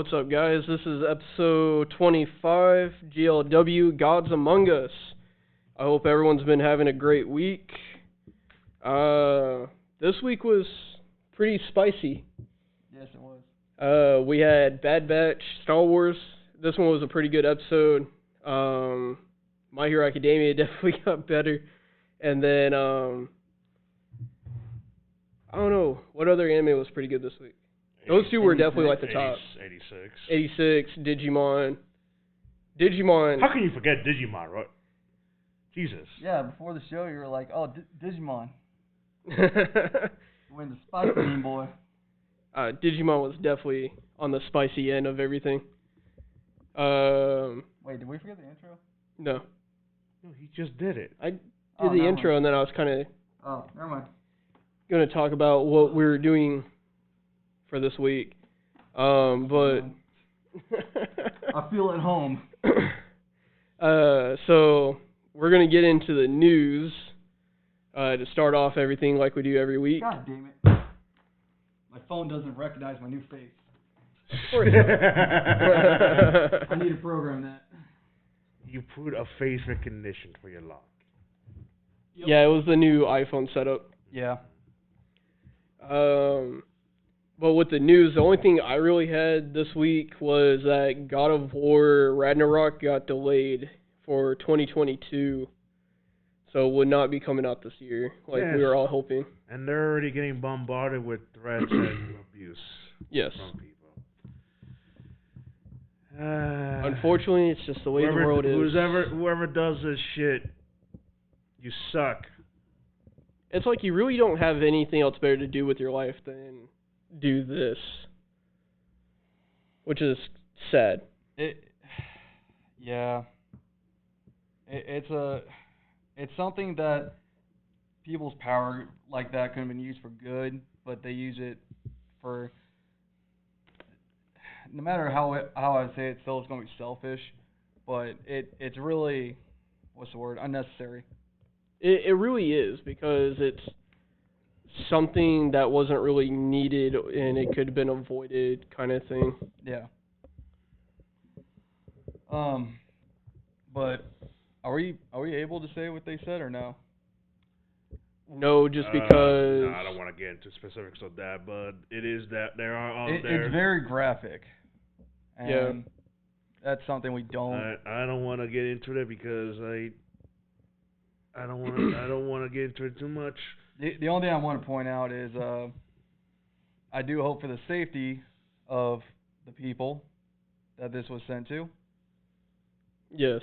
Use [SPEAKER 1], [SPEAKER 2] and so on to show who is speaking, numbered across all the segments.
[SPEAKER 1] What's up, guys? This is episode 25, GLW, Gods Among Us. I hope everyone's been having a great week. This week was pretty spicy.
[SPEAKER 2] Yes, it was.
[SPEAKER 1] We had Bad Batch, Star Wars. This one was a pretty good episode. My Hero Academia definitely got better. And then, I don't know, what other anime was pretty good this week? Those two were definitely like the top. 86, Digimon.
[SPEAKER 3] How can you forget Digimon, right? Jesus.
[SPEAKER 2] Yeah, before the show you were like, oh, Digimon. When the spicy mean boy.
[SPEAKER 1] Digimon was definitely on the spicy end of everything.
[SPEAKER 2] Wait, did we forget the intro?
[SPEAKER 1] No.
[SPEAKER 3] No, he just did it.
[SPEAKER 1] I did the intro and then I was kind of...
[SPEAKER 2] Oh, never mind.
[SPEAKER 1] Going to talk about what we were doing for this week. But...
[SPEAKER 2] I feel at home.
[SPEAKER 1] So, we're going to get into the news to start off everything like we do every week.
[SPEAKER 2] God damn it. My phone doesn't recognize my new face.
[SPEAKER 1] Of course.
[SPEAKER 2] I need to program that.
[SPEAKER 3] You put a face recognition for your lock.
[SPEAKER 1] Yep. Yeah, it was the new iPhone setup.
[SPEAKER 2] Yeah.
[SPEAKER 1] But with the news, the only thing I really had this week was that God of War Ragnarok got delayed for 2022. So it would not be coming out this year, like we were all hoping.
[SPEAKER 3] And they're already getting bombarded with threats and abuse from people.
[SPEAKER 1] Unfortunately, it's just the way the world is.
[SPEAKER 3] Whoever does this shit, you suck.
[SPEAKER 1] It's like you really don't have anything else better to do with your life than do this, which is sad.
[SPEAKER 2] It's something that people's power like that could have been used for good, but they use it for, no matter how I say it, still it's going to be selfish, but it's really, what's the word, unnecessary.
[SPEAKER 1] It really is, because it's something that wasn't really needed and it could have been avoided kind of thing.
[SPEAKER 2] Yeah. But are we able to say what they said or no?
[SPEAKER 1] No, just because...
[SPEAKER 3] No, I don't want to get into specifics of that, but it is that there are out there...
[SPEAKER 2] It's very graphic. And
[SPEAKER 1] yeah.
[SPEAKER 2] That's something we don't...
[SPEAKER 3] I don't want to get into it because I don't want to get into it too much.
[SPEAKER 2] The only thing I want to point out is I do hope for the safety of the people that this was sent to.
[SPEAKER 1] Yes.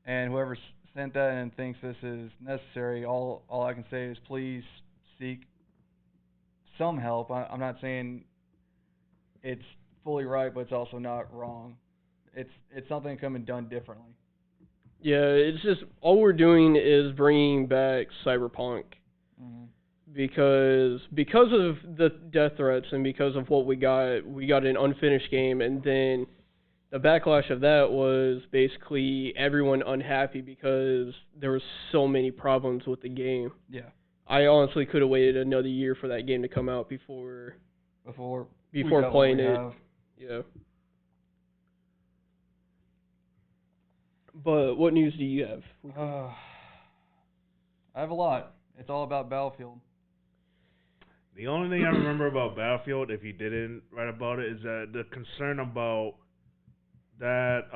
[SPEAKER 2] And whoever sent that and thinks this is necessary, all I can say is please seek some help. I'm not saying it's fully right, but it's also not wrong. It's something that can be done differently.
[SPEAKER 1] Yeah, it's just, all we're doing is bringing back Cyberpunk.
[SPEAKER 2] Mm-hmm.
[SPEAKER 1] Because of the death threats and because of what we got an unfinished game, and then the backlash of that was basically everyone unhappy because there were so many problems with the game.
[SPEAKER 2] Yeah.
[SPEAKER 1] I honestly could have waited another year for that game to come out before playing it. Yeah. But what news do you have?
[SPEAKER 2] I have a lot. It's all about Battlefield.
[SPEAKER 3] The only thing I remember about Battlefield, if you didn't write about it, is that the concern about that,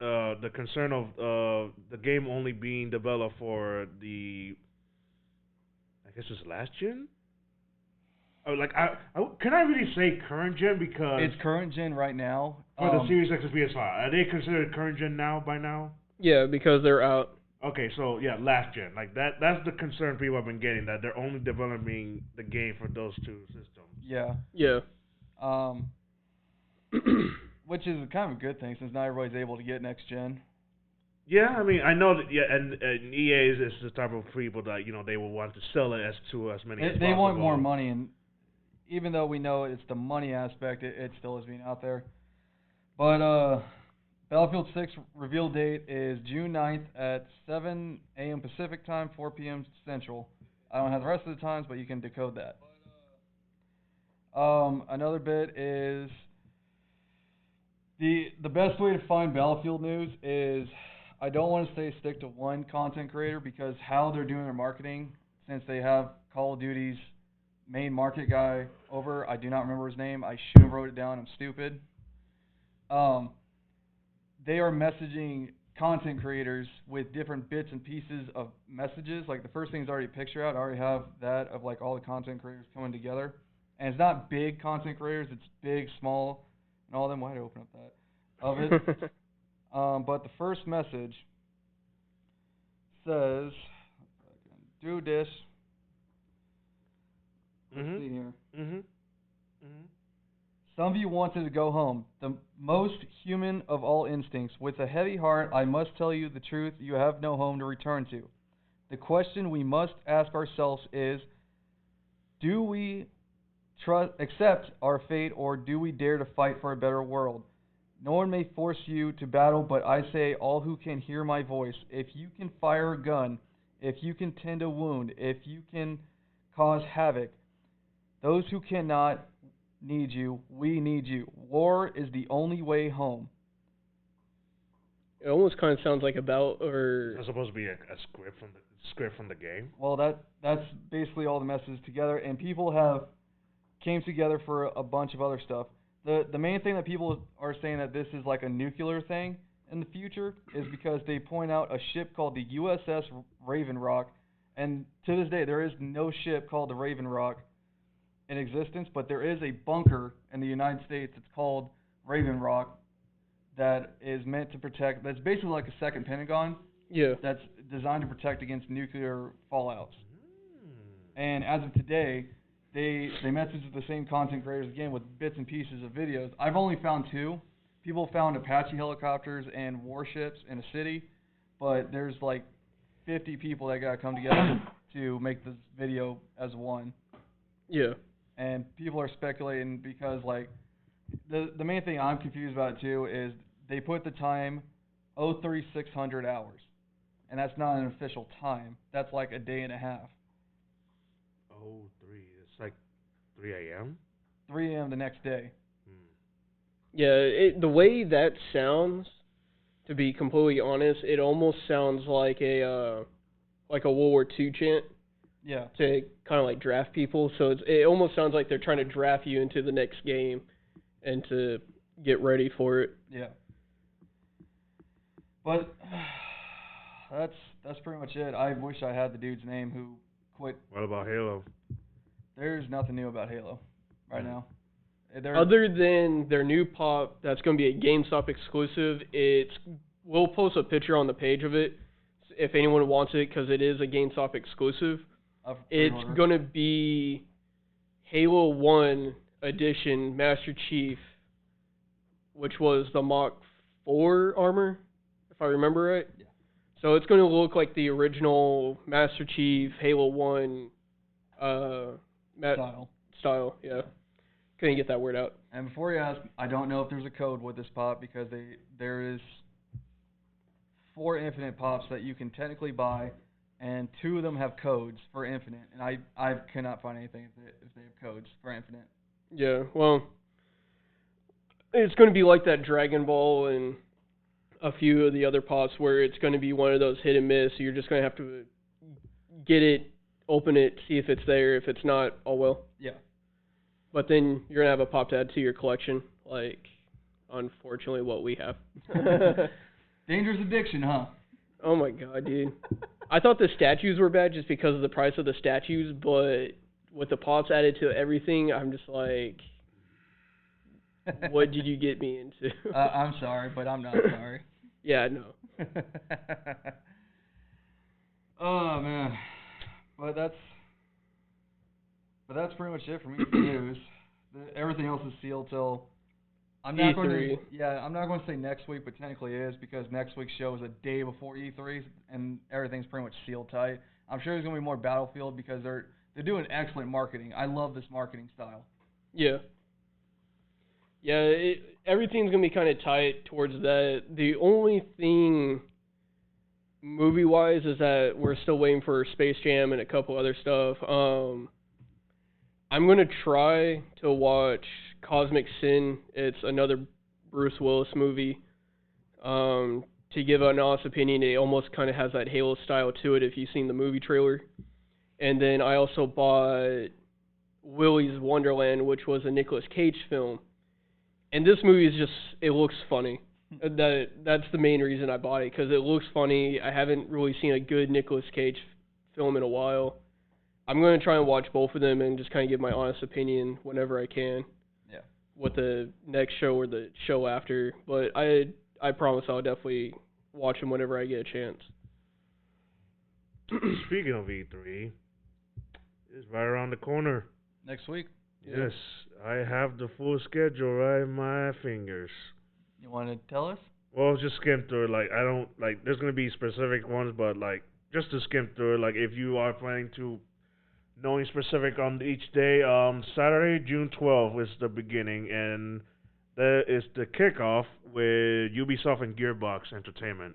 [SPEAKER 3] the concern of the game only being developed for the, I guess it's last gen? Can I really say current gen, because
[SPEAKER 2] it's current gen right now
[SPEAKER 3] for the Series X and PS5. Are they considered current gen now by now?
[SPEAKER 1] Yeah, because they're out.
[SPEAKER 3] Okay, so yeah, last gen. Like that's the concern people have been getting, that they're only developing the game for those two systems.
[SPEAKER 2] Yeah.
[SPEAKER 1] Yeah.
[SPEAKER 2] Which is kind of a good thing since not everybody's able to get next gen.
[SPEAKER 3] Yeah, I mean, I know that. Yeah, and EA is the type of people that they will want to sell it to as many as possible.
[SPEAKER 2] They want more money, and even though we know it's the money aspect, it still is being out there. But Battlefield 6 reveal date is June 9th at 7 a.m. Pacific time, 4 p.m. Central. I don't have the rest of the times, but you can decode that. Another bit is the best way to find Battlefield news is I don't want to say stick to one content creator because how they're doing their marketing, since they have Call of Duty's main market guy over, I do not remember his name. I should have wrote it down. I'm stupid. Um, they are messaging content creators with different bits and pieces of messages. Like the first thing is already a picture out. I already have that of like all the content creators coming together. And it's not big content creators, it's big, small, and all of them. Why did I open up that? Of it. But the first message says, do this. Let's see here. Some of you wanted to go home. The most human of all instincts. With a heavy heart, I must tell you the truth. You have no home to return to. The question we must ask ourselves is, do we accept our fate, or do we dare to fight for a better world? No one may force you to battle, but I say, all who can hear my voice, if you can fire a gun, if you can tend a wound, if you can cause havoc, those who cannot need you, we need you. War is the only way home.
[SPEAKER 1] It almost kind of sounds like
[SPEAKER 3] It's supposed to be a script from the game.
[SPEAKER 2] Well, that's basically all the messages together, and people have came together for a bunch of other stuff. The main thing that people are saying that this is like a nuclear thing in the future is because they point out a ship called the USS Raven Rock, and to this day there is no ship called the Raven Rock in existence, but there is a bunker in the United States. It's called Raven Rock that is meant to protect. That's basically like a second Pentagon.
[SPEAKER 1] Yeah.
[SPEAKER 2] That's designed to protect against nuclear fallouts. And as of today, they message the same content creators again with bits and pieces of videos. I've only found two. People found Apache helicopters and warships in a city, but there's like 50 people that got to come together to make this video as one.
[SPEAKER 1] Yeah.
[SPEAKER 2] And people are speculating because like the main thing I'm confused about too is they put the time 03,600 hours, and that's not an official time. That's like a day and a half.
[SPEAKER 3] Oh, 3. It's like 3 a.m.
[SPEAKER 2] 3 a.m. the next day.
[SPEAKER 1] Yeah, the way that sounds, to be completely honest, it almost sounds like a World War II chant.
[SPEAKER 2] Yeah.
[SPEAKER 1] To kind of like draft people, so it almost sounds like they're trying to draft you into the next game, and to get ready for it.
[SPEAKER 2] Yeah. But that's pretty much it. I wish I had the dude's name who quit.
[SPEAKER 3] What about Halo?
[SPEAKER 2] There's nothing new about Halo right now.
[SPEAKER 1] Other than their new pop that's going to be a GameStop exclusive, we'll post a picture on the page of it if anyone wants it, because it is a GameStop exclusive. It's going to be Halo 1 Edition Master Chief, which was the Mach 4 armor, if I remember right.
[SPEAKER 2] Yeah.
[SPEAKER 1] So it's going to look like the original Master Chief Halo 1 style, yeah. Couldn't get that word out.
[SPEAKER 2] And before you ask, I don't know if there's a code with this pop because there is 4 Infinite pops that you can technically buy, and 2 of them have codes for Infinite, and I cannot find anything if they have codes for Infinite.
[SPEAKER 1] Yeah, well, it's going to be like that Dragon Ball and a few of the other pops where it's going to be one of those hit and miss. So you're just going to have to get it, open it, see if it's there. If it's not, oh well.
[SPEAKER 2] Yeah.
[SPEAKER 1] But then you're going to have a pop to add to your collection, like, unfortunately, what we have.
[SPEAKER 2] Dangerous addiction, huh?
[SPEAKER 1] Oh my god, dude. I thought the statues were bad just because of the price of the statues, but with the pops added to everything, I'm just like, what did you get me into?
[SPEAKER 2] I'm sorry, but I'm not sorry.
[SPEAKER 1] Yeah, no.
[SPEAKER 2] Oh, man. But that's pretty much it for me for news. Everything else is sealed till I'm not going to say next week, but technically it is because next week's show is a day before E3, and everything's pretty much sealed tight. I'm sure there's going to be more Battlefield because they're doing excellent marketing. I love this marketing style.
[SPEAKER 1] Yeah. Yeah, everything's going to be kind of tight towards that. The only thing movie-wise is that we're still waiting for Space Jam and a couple other stuff. I'm gonna try to watch Cosmic Sin. It's another Bruce Willis movie. To give an honest opinion, it almost kind of has that Halo style to it if you've seen the movie trailer. And then I also bought Willy's Wonderland, which was a Nicolas Cage film. And this movie is just, it looks funny. That's the main reason I bought it, because it looks funny. I haven't really seen a good Nicolas Cage film in a while. I'm going to try and watch both of them and just kind of give my honest opinion whenever I can.
[SPEAKER 2] Yeah.
[SPEAKER 1] With the next show or the show after. But I promise I'll definitely watch them whenever I get a chance.
[SPEAKER 3] Speaking of E3, it's right around the corner.
[SPEAKER 2] Next week.
[SPEAKER 3] Yes, I have the full schedule right in my fingers.
[SPEAKER 2] You want to tell us?
[SPEAKER 3] Well, just skim through it. Like, I don't, like, there's going to be specific ones, but, like, just to skim through it, like, if you are planning to knowing specific on each day, Saturday, June 12th is the beginning, and that is the kickoff with Ubisoft and Gearbox Entertainment.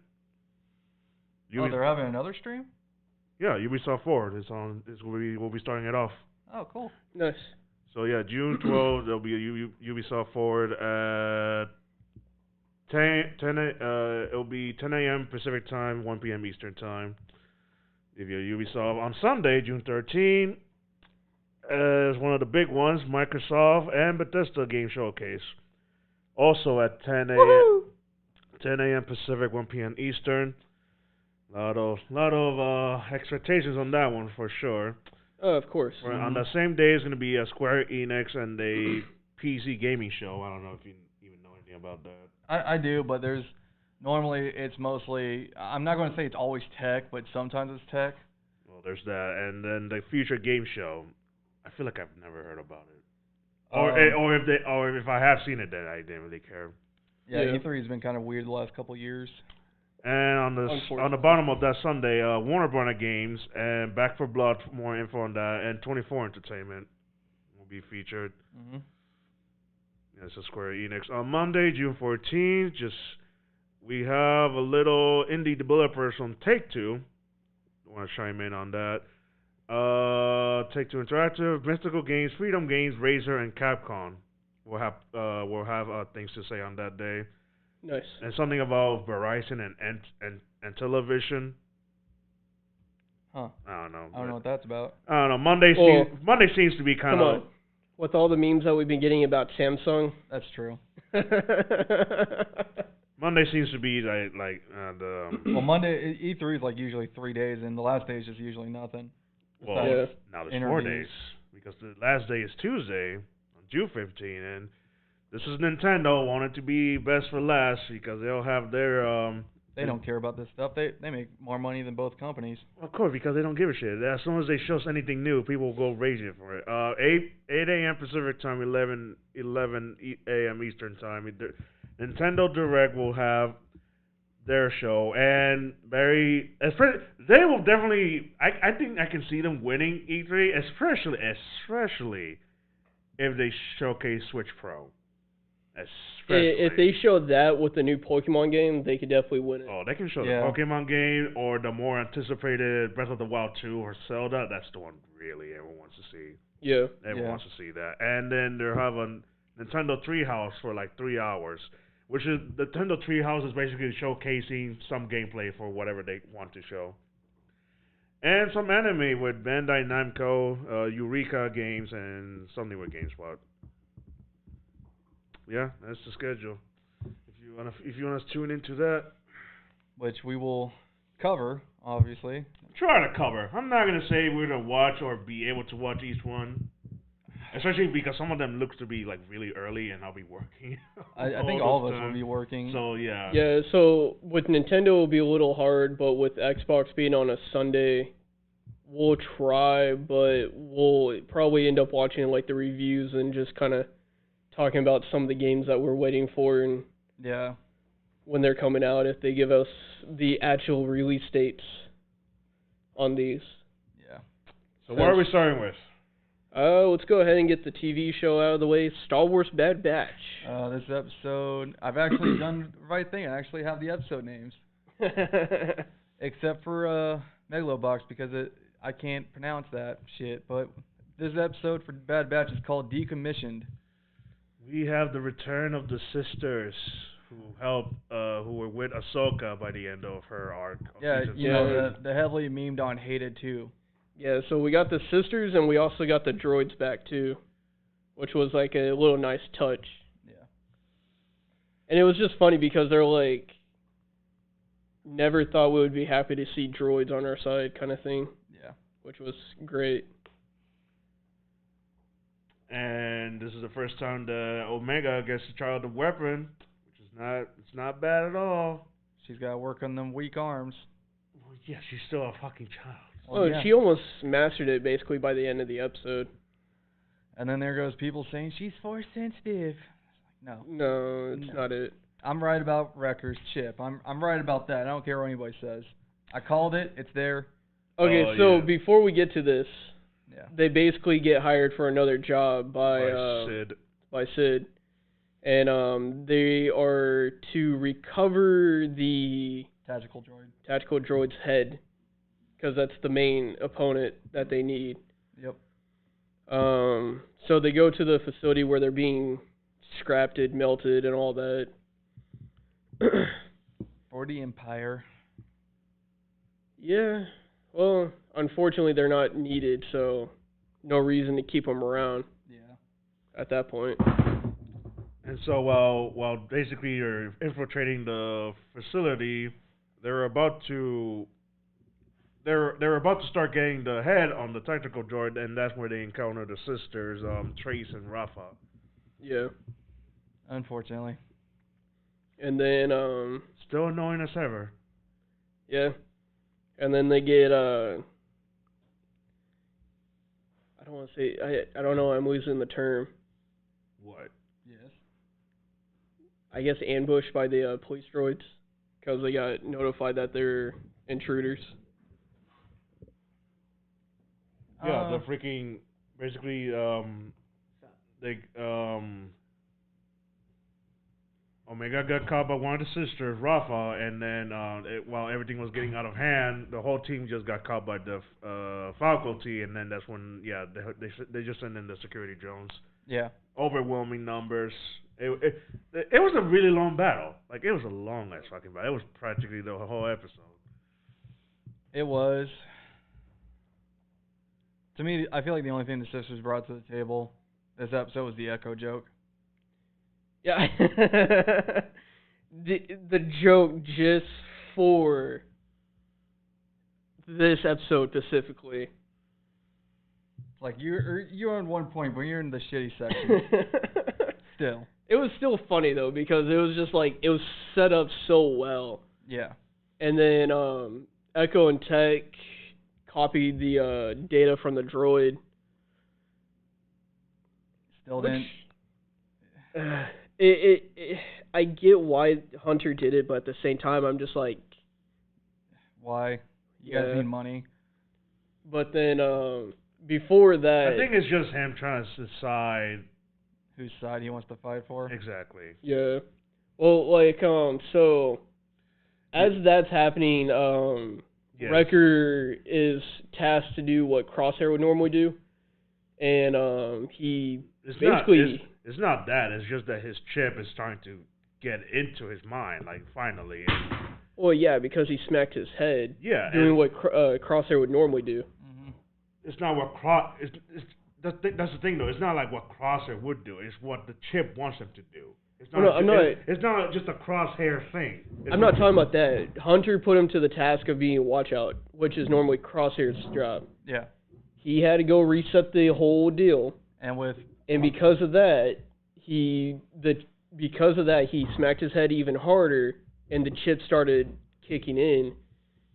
[SPEAKER 2] Oh, they're having another stream?
[SPEAKER 3] Yeah, Ubisoft Forward we'll be starting it off.
[SPEAKER 2] Oh, cool.
[SPEAKER 1] Nice.
[SPEAKER 3] So yeah, June 12th there'll be a Ubisoft Forward at 10 it'll be 10 a.m. Pacific time, 1 p.m. Eastern time. If you're Ubisoft on Sunday, June 13th, is one of the big ones, Microsoft and Bethesda Game Showcase. Also at 10 a.m. Pacific, 1 p.m. Eastern. Lot of expectations on that one for sure.
[SPEAKER 1] Of course.
[SPEAKER 3] On the same day is going to be a Square Enix and a PC gaming show. I don't know if you even know anything about that.
[SPEAKER 2] I do, but normally it's mostly, I'm not going to say it's always tech, but sometimes it's tech.
[SPEAKER 3] Well, there's that. And then the Future Game Show. I feel like I've never heard about it. Or if I have seen it, then I didn't really care.
[SPEAKER 2] Yeah, E3 has been kind of weird the last couple of years.
[SPEAKER 3] And on the bottom of that Sunday, Warner Bros. Games and Back 4 Blood, more info on that, and 24 Entertainment will be featured.
[SPEAKER 2] Mm-hmm.
[SPEAKER 3] Yeah, it's a Square Enix. On Monday, June 14th, we have a little indie developers from Take-Two. I want to chime in on that. Take-Two Interactive, Mystical Games, Freedom Games, Razer, and Capcom will have things to say on that day.
[SPEAKER 1] Nice.
[SPEAKER 3] And something about Verizon and television.
[SPEAKER 2] Huh.
[SPEAKER 3] I don't know.
[SPEAKER 2] I don't know what that's about.
[SPEAKER 3] I don't know. Monday seems to be kind of.
[SPEAKER 1] Come on. With all the memes that we've been getting about Samsung.
[SPEAKER 2] That's true.
[SPEAKER 3] Monday seems to be like the.
[SPEAKER 2] Well, Monday E3 is like usually 3 days, and the last day is just usually nothing.
[SPEAKER 3] Well, now there's
[SPEAKER 2] interviews.
[SPEAKER 3] 4 days because the last day is Tuesday, on June 15, and this is Nintendo wanted to be best for last because they'll have their
[SPEAKER 2] They don't care about this stuff. They make more money than both companies.
[SPEAKER 3] Of course, because they don't give a shit. As soon as they show us anything new, people will go raging for it. 8 a.m. Pacific time, 11 a.m. Eastern time. Nintendo Direct will have their show, and they will definitely. I think I can see them winning E3, especially if they showcase Switch Pro.
[SPEAKER 1] If they show that with the new Pokemon game, they could definitely win it.
[SPEAKER 3] Oh, they can show the Pokemon game or the more anticipated Breath of the Wild 2 or Zelda. That's the one really everyone wants to see.
[SPEAKER 1] Yeah.
[SPEAKER 3] Everyone wants to see that. And then they'll have a Nintendo Treehouse for like 3 hours, which is the Nintendo Treehouse is basically showcasing some gameplay for whatever they want to show. And some anime with Bandai Namco, Eureka Games, and something with GameSpot. Yeah, that's the schedule. If you want to tune into that,
[SPEAKER 2] which we will cover, obviously.
[SPEAKER 3] Try to cover. I'm not gonna say we're gonna watch or be able to watch each one, especially because some of them looks to be like really early, and I'll be working.
[SPEAKER 2] I think all of us will be working.
[SPEAKER 3] So yeah.
[SPEAKER 1] Yeah. So with Nintendo, it'll be a little hard, but with Xbox being on a Sunday, we'll try, but we'll probably end up watching like the reviews and just kind of talking about some of the games that we're waiting for and when they're coming out, if they give us the actual release dates on these.
[SPEAKER 3] Yeah. So what are we starting with?
[SPEAKER 1] Let's go ahead and get the TV show out of the way. Star Wars Bad Batch.
[SPEAKER 2] This episode, I've actually done the right thing. I actually have the episode names. Except for Megalobox because I can't pronounce that shit, but this episode for Bad Batch is called Decommissioned.
[SPEAKER 3] We have the return of the sisters who were with Ahsoka by the end of her arc. Of
[SPEAKER 2] Yeah,
[SPEAKER 3] season
[SPEAKER 2] you know,
[SPEAKER 3] seven.
[SPEAKER 2] the heavily memed on hated too.
[SPEAKER 1] Yeah, so we got the sisters and we also got the droids back too, which was like a little nice touch.
[SPEAKER 2] Yeah.
[SPEAKER 1] And it was just funny because they're like, never thought we would be happy to see droids on our side kind of thing,
[SPEAKER 2] Yeah.
[SPEAKER 1] which was great.
[SPEAKER 3] And this is the first time the Omega gets to try out the weapon, which is not bad at all.
[SPEAKER 2] She's got to work on them weak arms.
[SPEAKER 3] Well, yeah, she's still a fucking child.
[SPEAKER 1] Oh,
[SPEAKER 2] yeah.
[SPEAKER 1] she almost mastered it basically by the end of the episode.
[SPEAKER 2] And then there goes people saying she's force sensitive. No.
[SPEAKER 1] No, it's
[SPEAKER 2] No.
[SPEAKER 1] not it.
[SPEAKER 2] I'm right about Wrecker's chip. I'm right about that. I don't care what anybody says. I called it. It's there.
[SPEAKER 1] Okay,
[SPEAKER 3] Oh,
[SPEAKER 1] so
[SPEAKER 3] yeah.
[SPEAKER 1] before we get to this,
[SPEAKER 2] Yeah.
[SPEAKER 1] they basically get hired for another job by
[SPEAKER 3] Sid.
[SPEAKER 1] Sid, and they are to recover the
[SPEAKER 2] Tactical droid.
[SPEAKER 1] tactical droid's head, because that's the main opponent that they need.
[SPEAKER 2] Yep.
[SPEAKER 1] So they go to the facility where they're being scrapped, melted, and all that.
[SPEAKER 2] For the Empire.
[SPEAKER 1] Yeah. Well, unfortunately, they're not needed, so no reason to keep them around
[SPEAKER 2] Yeah.
[SPEAKER 1] at that point.
[SPEAKER 3] And so while basically you're infiltrating the facility, they're about to start getting the head on the tactical droid, and that's where they encounter the sisters, Trace and Rafa.
[SPEAKER 1] Yeah.
[SPEAKER 2] Unfortunately.
[SPEAKER 1] And then,
[SPEAKER 3] Still annoying as ever.
[SPEAKER 1] yeah. And then they get, I don't want to say, I don't know, I'm losing the term.
[SPEAKER 3] What?
[SPEAKER 2] Yes.
[SPEAKER 1] I guess ambushed by the police droids, because they got notified that they're intruders.
[SPEAKER 3] Yeah, the freaking basically they Omega got caught by one of the sisters, Rafa, and then while everything was getting out of hand, the whole team just got caught by the faculty, and then that's when they just sent in the security drones.
[SPEAKER 2] Yeah.
[SPEAKER 3] Overwhelming numbers. It was a really long battle. Like, it was a long ass fucking battle. It was practically the whole episode.
[SPEAKER 2] It was. To me, I feel like the only thing the sisters brought to the table this episode was the Echo joke.
[SPEAKER 1] Yeah. the joke just for this episode specifically.
[SPEAKER 2] Like, you're on one point, but you're in the shitty section. Still.
[SPEAKER 1] It was still funny though, because it was just like, it was set up so well.
[SPEAKER 2] Yeah.
[SPEAKER 1] And then Echo and Tech copied the data from the droid.
[SPEAKER 2] Still
[SPEAKER 1] Which,
[SPEAKER 2] didn't.
[SPEAKER 1] I get why Hunter did it, but at the same time, I'm just like,
[SPEAKER 2] Why? You guys
[SPEAKER 1] Yeah.
[SPEAKER 2] need money.
[SPEAKER 1] But then before that,
[SPEAKER 3] I think it's just him trying to decide
[SPEAKER 2] Whose side he wants to fight for.
[SPEAKER 3] exactly.
[SPEAKER 1] yeah. Well, like so as that's happening,
[SPEAKER 3] Yes.
[SPEAKER 1] Wrecker is tasked to do what Crosshair would normally do, and he
[SPEAKER 3] It's
[SPEAKER 1] basically
[SPEAKER 3] it's not that. It's just that his chip is starting to get into his mind, like, finally.
[SPEAKER 1] well, yeah, because he smacked his head
[SPEAKER 3] Yeah,
[SPEAKER 1] doing
[SPEAKER 3] and
[SPEAKER 1] what Crosshair would normally do.
[SPEAKER 2] Mm-hmm.
[SPEAKER 3] it's not what that's the thing, though. It's not like what Crosshair would do. It's what the chip wants him to do. It's not.
[SPEAKER 1] No, I'm not-
[SPEAKER 3] It's not just a crosshair thing.
[SPEAKER 1] I'm not talking about that. Hunter put him to the task of being watch out, which is normally Crosshair's job.
[SPEAKER 2] Yeah.
[SPEAKER 1] He had to go reset the whole deal,
[SPEAKER 2] And with
[SPEAKER 1] and because of that, he smacked his head even harder, and the chip started kicking in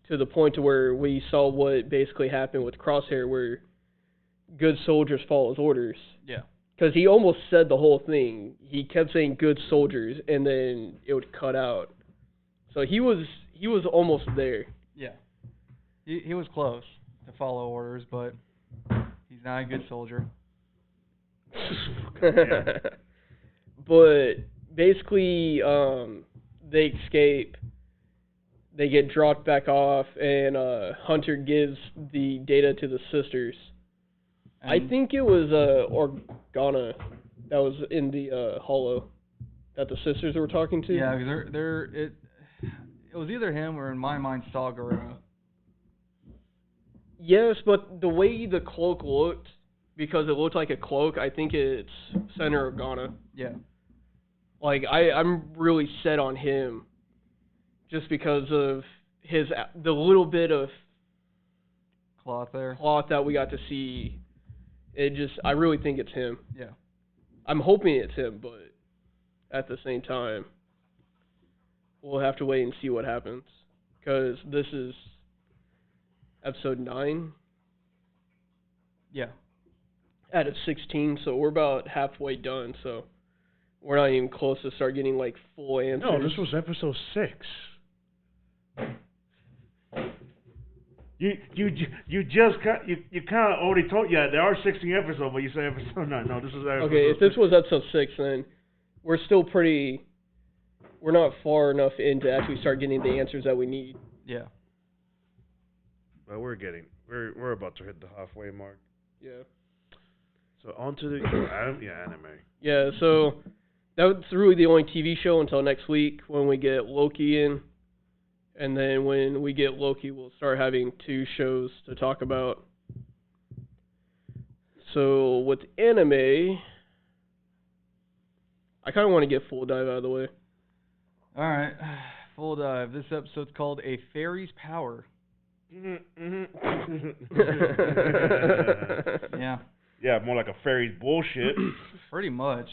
[SPEAKER 1] to the point to where we saw what basically happened with Crosshair, where good soldiers follow orders.
[SPEAKER 2] yeah.
[SPEAKER 1] Because he almost said the whole thing. He kept saying good soldiers, and then it would cut out. So he was almost there.
[SPEAKER 2] Yeah. He was close to follow orders, but he's not a good soldier.
[SPEAKER 3] Yeah.
[SPEAKER 1] But basically, they escape. They get dropped back off, and Hunter gives the data to the sisters. I think it was Organa that was in the Hollow that the sisters were talking to.
[SPEAKER 2] Yeah, because it was either him or in my mind Saw Gerrera.
[SPEAKER 1] Yes, but the way the cloak looked, because it looked like a cloak, I think it's Senator Organa.
[SPEAKER 2] Yeah.
[SPEAKER 1] Like I'm really set on him, just because of the little bit of
[SPEAKER 2] Cloth there.
[SPEAKER 1] cloth that we got to see. I really think it's him.
[SPEAKER 2] Yeah.
[SPEAKER 1] I'm hoping it's him, but at the same time, we'll have to wait and see what happens. Because this is episode 9.
[SPEAKER 2] Yeah.
[SPEAKER 1] Out of 16, so we're about halfway done, so we're not even close to start getting, like, full answers.
[SPEAKER 3] No, this was episode 6. You just you kind of already told there are 16 episodes, but you say episode 9. No, this is episode
[SPEAKER 1] Okay, if this was episode 6, then we're still we're not far enough in to actually start getting the answers that we need.
[SPEAKER 2] Yeah.
[SPEAKER 3] But we're about to hit the halfway mark.
[SPEAKER 1] Yeah.
[SPEAKER 3] So on to the anime.
[SPEAKER 1] Yeah, so that's really the only TV show until next week when we get Loki in. And then when we get Loki, we'll start having 2 shows to talk about. So with anime, I kind of want to get Full Dive out of the way.
[SPEAKER 2] All right. Full Dive. This episode's called A Fairy's Power. Yeah.
[SPEAKER 3] Yeah, more like a fairy's bullshit.
[SPEAKER 2] Pretty much.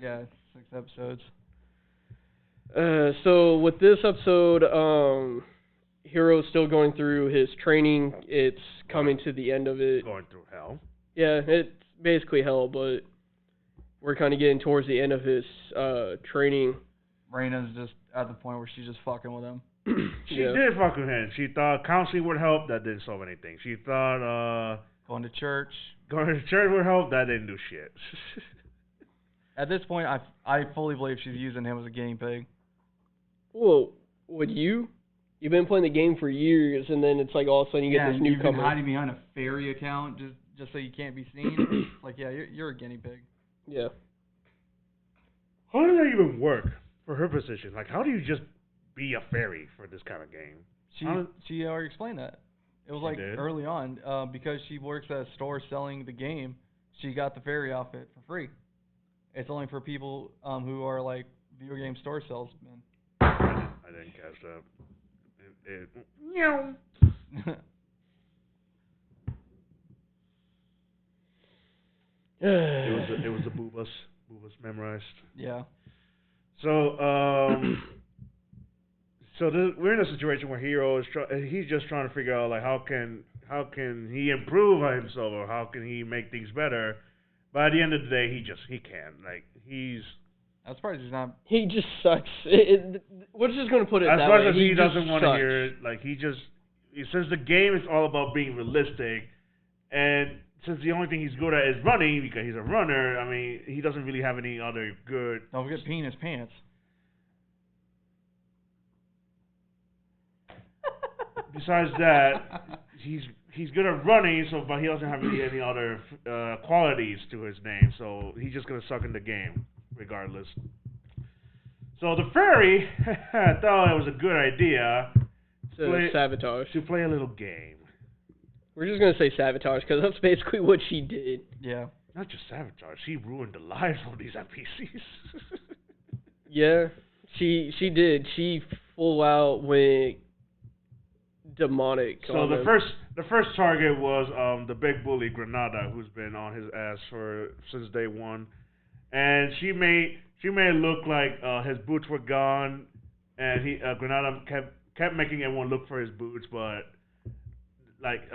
[SPEAKER 2] Yeah, 6 episodes.
[SPEAKER 1] So with this episode, Hero's still going through his training. It's coming to the end of it.
[SPEAKER 3] Going through hell.
[SPEAKER 1] Yeah, it's basically hell, but we're kind of getting towards the end of his training.
[SPEAKER 2] Raina's just at the point where she's just fucking with him.
[SPEAKER 3] She did fuck with him. She thought counseling would help. That didn't solve anything. She thought
[SPEAKER 2] going to church
[SPEAKER 3] would help. That didn't do shit.
[SPEAKER 2] At this point, I fully believe she's using him as a guinea pig.
[SPEAKER 1] Well, would you? You've been playing the game for years, and then it's like all of a sudden you get this newcomer.
[SPEAKER 2] Yeah, you've been hiding behind a fairy account just so you can't be seen. Like, yeah, you're a guinea pig.
[SPEAKER 1] Yeah.
[SPEAKER 3] How does that even work for her position? Like, how do you just be a fairy for this kind of game?
[SPEAKER 2] She already explained that. It was like early on, because she works at a store selling the game, she got the fairy outfit for free. It's only for people who are like video game store salesmen.
[SPEAKER 3] I didn't catch that. Meow. It was the Boobas memorized.
[SPEAKER 2] Yeah.
[SPEAKER 3] So we're in a situation where Hero is he's just trying to figure out like how can he improve himself or how can he make things better. But at the end of the day, he can't. Like
[SPEAKER 2] I'm surprised he's not.
[SPEAKER 1] He just sucks. We're just gonna put it that way.
[SPEAKER 3] As much as he doesn't want to hear it, like since the game is all about being realistic, and since the only thing he's good at is running because he's a runner, I mean, he doesn't really have any other good.
[SPEAKER 2] Don't forget peeing his pants.
[SPEAKER 3] Besides that, he's good at running, but he doesn't have really any other qualities to his name, so he's just gonna suck in the game regardless. So the fairy thought it was a good idea
[SPEAKER 1] to
[SPEAKER 3] play a little game.
[SPEAKER 1] We're just gonna say sabotage because that's basically what she did.
[SPEAKER 2] Yeah.
[SPEAKER 3] Not just sabotage. She ruined the lives of these NPCs.
[SPEAKER 1] Yeah, she did. She full out went demonic.
[SPEAKER 3] So the first target was the big bully Granada, who's been on his ass since day one, and she made it look like his boots were gone, and Granada kept making everyone look for his boots, but like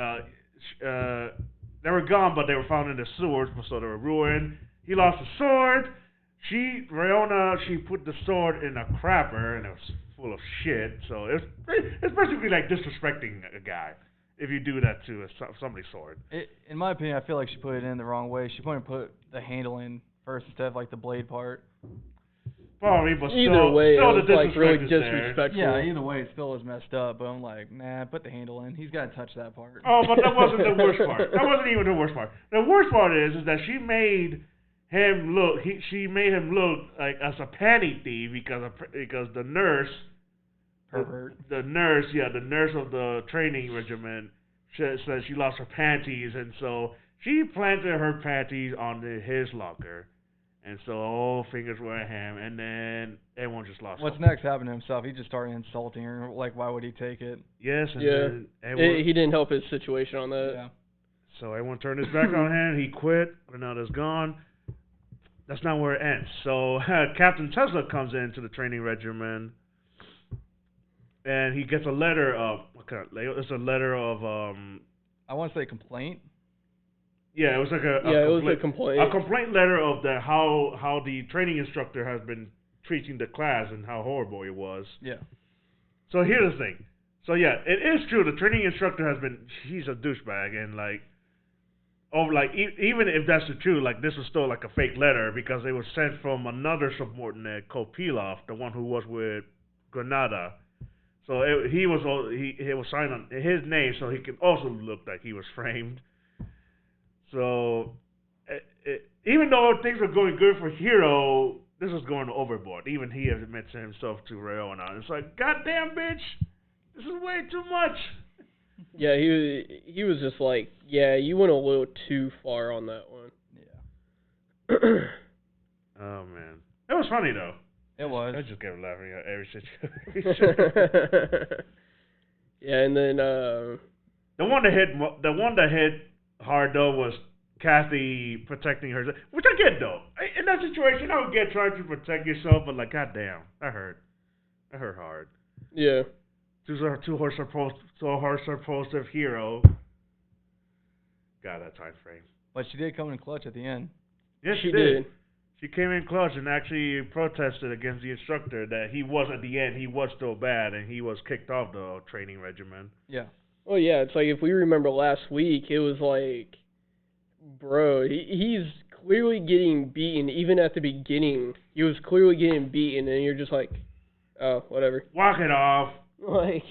[SPEAKER 3] they were gone, but they were found in the sewers, so they were ruined. He lost the sword. Riona put the sword in a crapper, and it was full of shit. So it's basically like disrespecting a guy if you do that to somebody's sword.
[SPEAKER 2] In my opinion, I feel like she put it in the wrong way. She put the handle in first instead of like the blade part.
[SPEAKER 3] Probably, but
[SPEAKER 1] Either way,
[SPEAKER 3] still
[SPEAKER 1] it
[SPEAKER 3] the
[SPEAKER 1] was like really
[SPEAKER 3] disrespect is there.
[SPEAKER 1] disrespectful.
[SPEAKER 2] Yeah, either way, it still is messed up. But I'm like, nah, put the handle in. He's got to touch that part.
[SPEAKER 3] Oh, but that wasn't the worst part. That wasn't even the worst part. The worst part is that she made him look. She made him look like as a panty thief because the nurse,
[SPEAKER 2] Pervert.
[SPEAKER 3] the nurse of the training regiment said she lost her panties, and so she planted her panties on his locker. And so all fingers were at him, and then everyone just lost.
[SPEAKER 2] What's next happened to himself? He just started insulting her. Like, why would he take it?
[SPEAKER 3] Yes, and
[SPEAKER 1] Yeah.
[SPEAKER 3] then everyone,
[SPEAKER 1] He didn't help his situation on that.
[SPEAKER 2] Yeah.
[SPEAKER 3] so everyone turned his back on him. He quit. Granada's gone. That's not where it ends. So Captain Tesla comes into the training regiment, and he gets a letter of it's a letter of
[SPEAKER 2] I want to say complaint.
[SPEAKER 3] yeah, it was like
[SPEAKER 1] it was a complaint.
[SPEAKER 3] A complaint letter of how the training instructor has been treating the class and how horrible it was.
[SPEAKER 2] Yeah.
[SPEAKER 3] So here's the thing. So yeah, it is true. The training instructor he's a douchebag, and even if that's the truth, like this was still like a fake letter because it was sent from another subordinate called Pilaf, the one who was with Granada. So he was signed on his name, so he could also look like he was framed. So, even though things were going good for Hero, this was going overboard. Even he admits himself to Rayona. It's like, goddamn bitch, this is way too much.
[SPEAKER 1] Yeah, he was just like, yeah, you went a little too far on that one.
[SPEAKER 2] Yeah.
[SPEAKER 3] Oh man, it was funny though.
[SPEAKER 2] It was.
[SPEAKER 3] I just kept laughing at every situation.
[SPEAKER 1] Yeah, and then
[SPEAKER 3] the one that hit hard though was Kathy protecting herself, which I get though. In that situation, I would get trying to protect yourself, but like, goddamn, that hurt. That hurt hard.
[SPEAKER 1] yeah.
[SPEAKER 3] To her supposed hero. God, that time frame.
[SPEAKER 2] But she did come in clutch at the end.
[SPEAKER 3] Yes,
[SPEAKER 1] She did.
[SPEAKER 3] She came in clutch and actually protested against the instructor that he was at the end. He was still bad, and he was kicked off the training regimen.
[SPEAKER 2] Yeah.
[SPEAKER 1] Well, yeah, it's like if we remember last week, it was like, bro, he's clearly getting beaten. Even at the beginning, he was clearly getting beaten, and you're just like, oh, whatever.
[SPEAKER 3] Walk it off.
[SPEAKER 1] Like,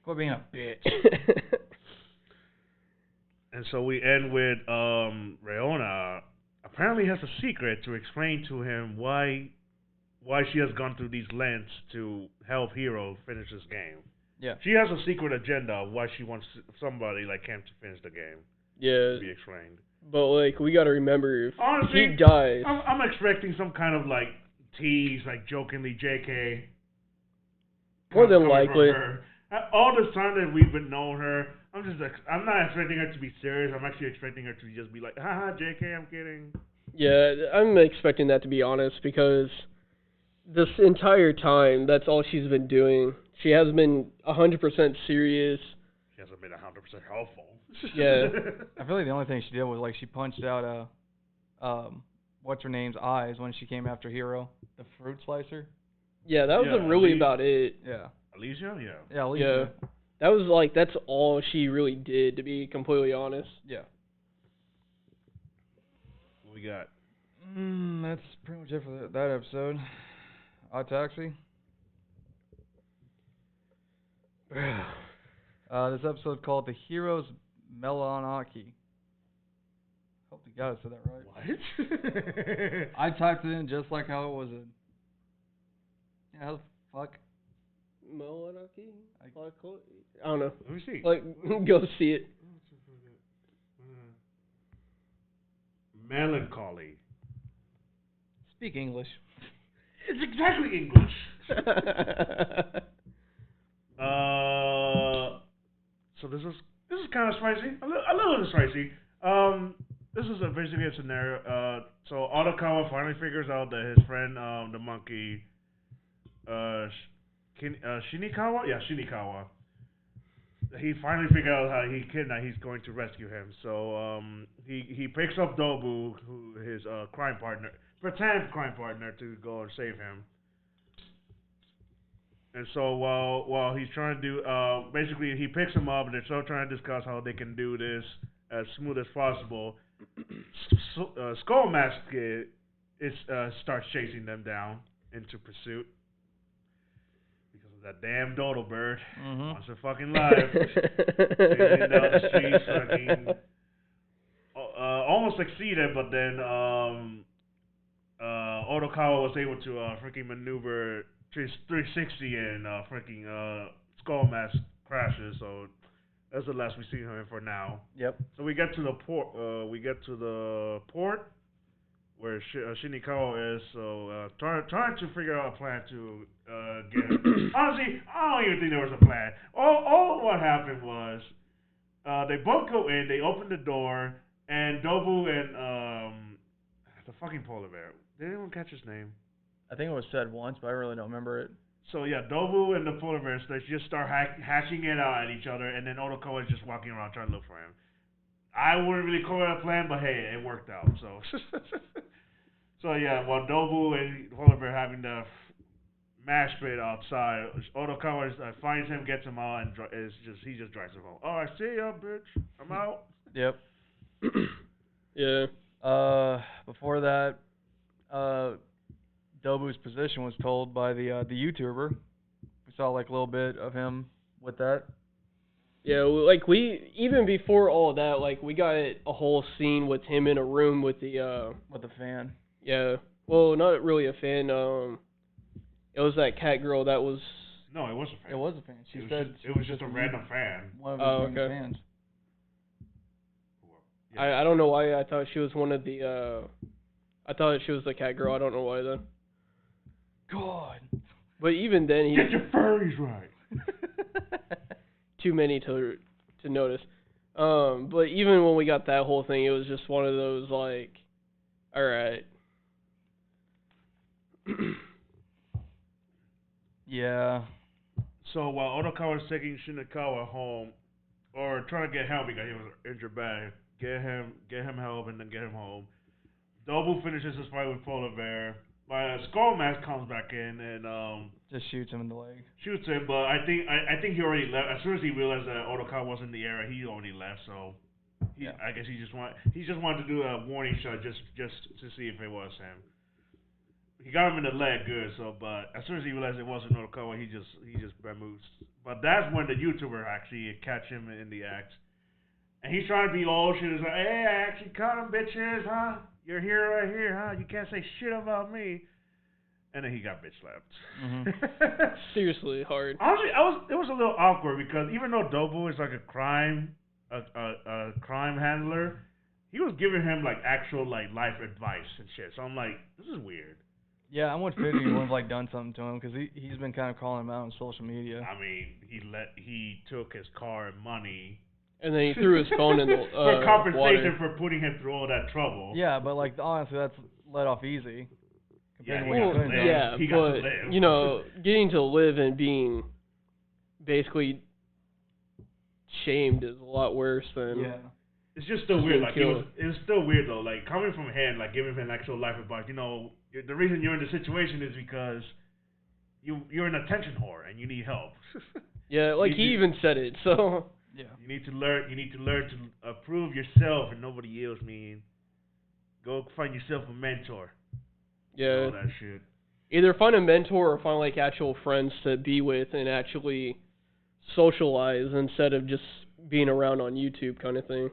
[SPEAKER 2] Quit being a bitch.
[SPEAKER 3] And so we end with Rayona apparently has a secret to explain to him why she has gone through these lengths to help Hero finish this game.
[SPEAKER 2] Yeah.
[SPEAKER 3] She has a secret agenda of why she wants somebody like him to finish the game.
[SPEAKER 1] yeah,
[SPEAKER 3] To be explained.
[SPEAKER 1] but like we got to remember, if
[SPEAKER 3] Honestly,
[SPEAKER 1] he dies,
[SPEAKER 3] I'm expecting some kind of like tease, like jokingly JK.
[SPEAKER 1] more than
[SPEAKER 3] coming from
[SPEAKER 1] likely.
[SPEAKER 3] her. All this time that we've been knowing her, I'm not expecting her to be serious. I'm actually expecting her to just be like, haha, JK, I'm kidding.
[SPEAKER 1] Yeah, I'm expecting that, to be honest, because this entire time, that's all she's been doing. She hasn't been 100% serious.
[SPEAKER 3] She hasn't been 100% helpful.
[SPEAKER 1] Yeah.
[SPEAKER 2] I feel like the only thing she did was like she punched out what's her name's eyes when she came after Hero, the fruit slicer.
[SPEAKER 1] Yeah, that was
[SPEAKER 3] Yeah,
[SPEAKER 1] really
[SPEAKER 3] Lee-
[SPEAKER 1] about it.
[SPEAKER 2] Yeah.
[SPEAKER 3] Alicia? Yeah.
[SPEAKER 2] Yeah. Lisa.
[SPEAKER 1] Yeah. That was like, that's all she really did, to be completely honest.
[SPEAKER 2] Yeah.
[SPEAKER 3] What we got?
[SPEAKER 2] That's pretty much it for that episode. Odd Taxi. This episode called The Hero's Melanarchy. Hope you guys said that right.
[SPEAKER 3] What?
[SPEAKER 2] I typed it in just like how it was in. Yeah, how the fuck?
[SPEAKER 1] Monarchy? I don't know.
[SPEAKER 3] Let me see.
[SPEAKER 1] Like, go see it.
[SPEAKER 3] Melancholy.
[SPEAKER 2] Speak English.
[SPEAKER 3] It's exactly English. So this is kind of spicy. A little bit spicy. This is basically a scenario. So Otokawa finally figures out that his friend, the monkey, Shinikawa? Yeah, Shinikawa. He finally figured out how he's going to rescue him. So he picks up Dobu, who his crime partner, pretend crime partner, to go and save him. And so while he's trying to do, basically he picks him up and they're still trying to discuss how they can do this as smooth as possible. Skull Mask starts chasing them down, into pursuit because of that damn dodo bird.
[SPEAKER 2] Mhm.
[SPEAKER 3] Wants her fucking life. Chasing down the streets, fucking almost succeeded, but then Odokawa was able to freaking maneuver 360 and freaking skull mask crashes. So that's the last we see him for now.
[SPEAKER 2] Yep.
[SPEAKER 3] So we get to the port. Where Shinikawa is. So trying to figure out a plan to get him. Honestly, I don't even think there was a plan. All what happened was they both go in. They open the door, and Dobu and the fucking polar bear. Did anyone catch his name?
[SPEAKER 2] I think it was said once, but I really don't remember it.
[SPEAKER 3] So yeah, Dobu and the polar bear, they just start hatching it out at each other, and then Odokawa is just walking around trying to look for him. I wouldn't really call it a plan, but hey, it worked out. So, so yeah, while Dobu and polar bear having the mash pit outside, Odokawa finds him, gets him out, and he just drives him home. Oh, I see ya, bitch. I'm out.
[SPEAKER 2] Yep.
[SPEAKER 1] Yeah.
[SPEAKER 2] Before that, Dobu's position was told by the YouTuber. We saw like a little bit of him with that.
[SPEAKER 1] Yeah, like we even before all of that, like we got a whole scene with him in a room with the
[SPEAKER 2] fan.
[SPEAKER 1] Yeah. Well, not really a fan. It was that cat girl that was.
[SPEAKER 3] No, it wasn't a fan.
[SPEAKER 2] It was a fan. She said
[SPEAKER 3] it was just a random fan.
[SPEAKER 2] One of his
[SPEAKER 1] okay.
[SPEAKER 2] fans.
[SPEAKER 1] Yeah. I don't know why I thought she was one of the. I thought she was the cat girl. I don't know why though.
[SPEAKER 2] God.
[SPEAKER 1] But even then, he
[SPEAKER 3] get your furries right.
[SPEAKER 1] Too many to notice. But even when we got that whole thing, it was just one of those like, all right.
[SPEAKER 2] Yeah.
[SPEAKER 3] So while Odokawa was taking Shinikawa home, or trying to get help because he was injured bad, get him help and then get him home. Dobu finishes his fight with Polar Bear. Skull Mask comes back in and
[SPEAKER 2] just shoots him in the leg.
[SPEAKER 3] Shoots him, but I think he already left. As soon as he realized that Odokawa was in the area, he already left. So I guess he just wanted to do a warning shot just to see if it was him. He got him in the leg good, so but as soon as he realized it wasn't Odokawa, he just moves. But that's when the YouTuber actually catch him in the act. And he's trying to be all shit. He's like, hey, I actually caught him, bitches, huh? You're here right here, huh? You can't say shit about me. And then he got bitch slapped.
[SPEAKER 2] Mm-hmm.
[SPEAKER 1] Seriously hard.
[SPEAKER 3] Honestly, it was a little awkward because even though Dobu is like a crime handler, he was giving him like actual like life advice and shit. So I'm like, this is weird.
[SPEAKER 2] Yeah, I wouldn't figure he would have like done something to him because he's been kind of calling him out on social media.
[SPEAKER 3] I mean, he took his car and money.
[SPEAKER 1] And then he threw his phone in the
[SPEAKER 3] for compensation
[SPEAKER 1] water.
[SPEAKER 3] for putting him through all that trouble.
[SPEAKER 2] Yeah, but like honestly, that's let off easy.
[SPEAKER 3] Yeah,
[SPEAKER 1] but you know, getting to live and being basically shamed is a lot worse than.
[SPEAKER 2] Yeah.
[SPEAKER 3] It's just still weird. Like it was still weird though. Like coming from him, like giving him actual life advice. You know, the reason you're in the situation is because you're an attention whore and you need help.
[SPEAKER 1] Yeah, like he even said it. So.
[SPEAKER 2] Yeah.
[SPEAKER 3] You need to learn to approve yourself and nobody else. Go find yourself a mentor.
[SPEAKER 1] Yeah.
[SPEAKER 3] All that shit.
[SPEAKER 1] Either find a mentor or find like actual friends to be with and actually socialize instead of just being around on YouTube kind of thing.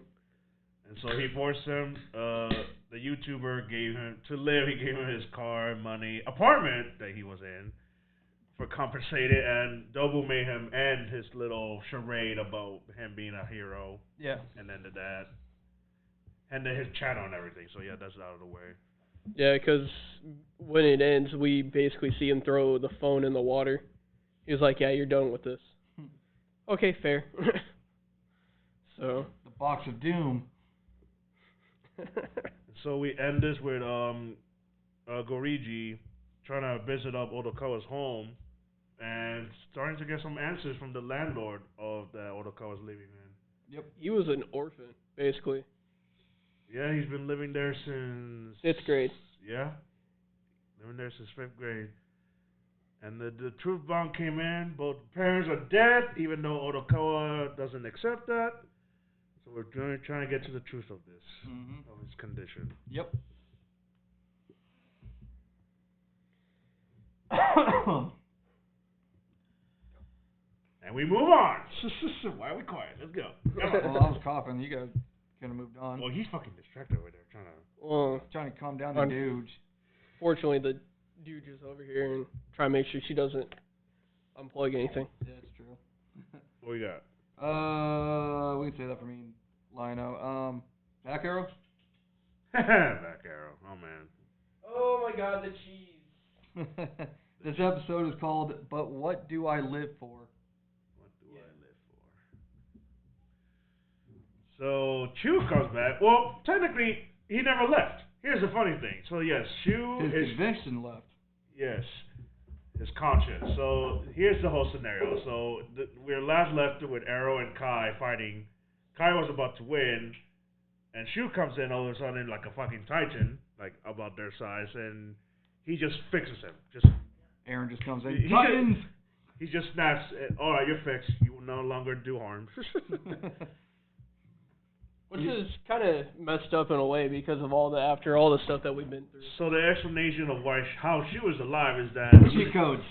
[SPEAKER 3] And so he forced him. The YouTuber gave him to live. He gave him his car, money, apartment that he was in. For compensated, and Dobu made him end his little charade about him being a hero.
[SPEAKER 2] Yeah.
[SPEAKER 3] And ended that. And then his channel and everything. So yeah, that's out of the way.
[SPEAKER 1] Yeah, because when it ends, we basically see him throw the phone in the water. He was like, "Yeah, you're done with this." Okay, fair. So.
[SPEAKER 2] The box of doom.
[SPEAKER 3] So we end this with Gorigi trying to visit up Odokawa's home. And starting to get some answers from the landlord of that Odokawa's living in.
[SPEAKER 1] Yep. He was an orphan, basically.
[SPEAKER 3] Yeah, he's been living there since
[SPEAKER 1] 5th grade.
[SPEAKER 3] Yeah. Living there since 5th grade. And the truth bomb came in. Both parents are dead, even though Odokawa doesn't accept that. So we're trying to get to the truth of this, of his condition.
[SPEAKER 2] Yep.
[SPEAKER 3] And we move on. Why are we quiet? Let's go. Come on.
[SPEAKER 2] Well, I was coughing. You guys could have moved on.
[SPEAKER 3] Well, he's fucking distracted over there trying to.
[SPEAKER 1] Well,
[SPEAKER 2] Trying to calm down the dude.
[SPEAKER 1] fortunately, the dude is over here and try to make sure she doesn't unplug anything.
[SPEAKER 2] Yeah, it's true.
[SPEAKER 3] What we got?
[SPEAKER 2] We can say that for me and Lino. Back arrow?
[SPEAKER 3] Back arrow. Oh, man.
[SPEAKER 1] Oh my god, the cheese.
[SPEAKER 2] This episode is called But What Do I Live For?
[SPEAKER 3] What do I live for? So, Chew comes back. Well, technically, he never left. Here's the funny thing. So, yes, Chew
[SPEAKER 2] His
[SPEAKER 3] is...
[SPEAKER 2] convention left.
[SPEAKER 3] Yes. His conscience. So, here's the whole scenario. So, we're last left with Arrow and Kai fighting. Kai was about to win, and Shu comes in all of a sudden like a fucking titan, like about their size, and he just fixes him.
[SPEAKER 2] Aaron just comes in.
[SPEAKER 3] He
[SPEAKER 2] Titans!
[SPEAKER 3] He just snaps. All right, you're fixed. You will no longer do harm.
[SPEAKER 1] Which is kind of messed up in a way because of after all the stuff that we've been through.
[SPEAKER 3] So the explanation of how Shu is alive is that
[SPEAKER 2] Cheat codes.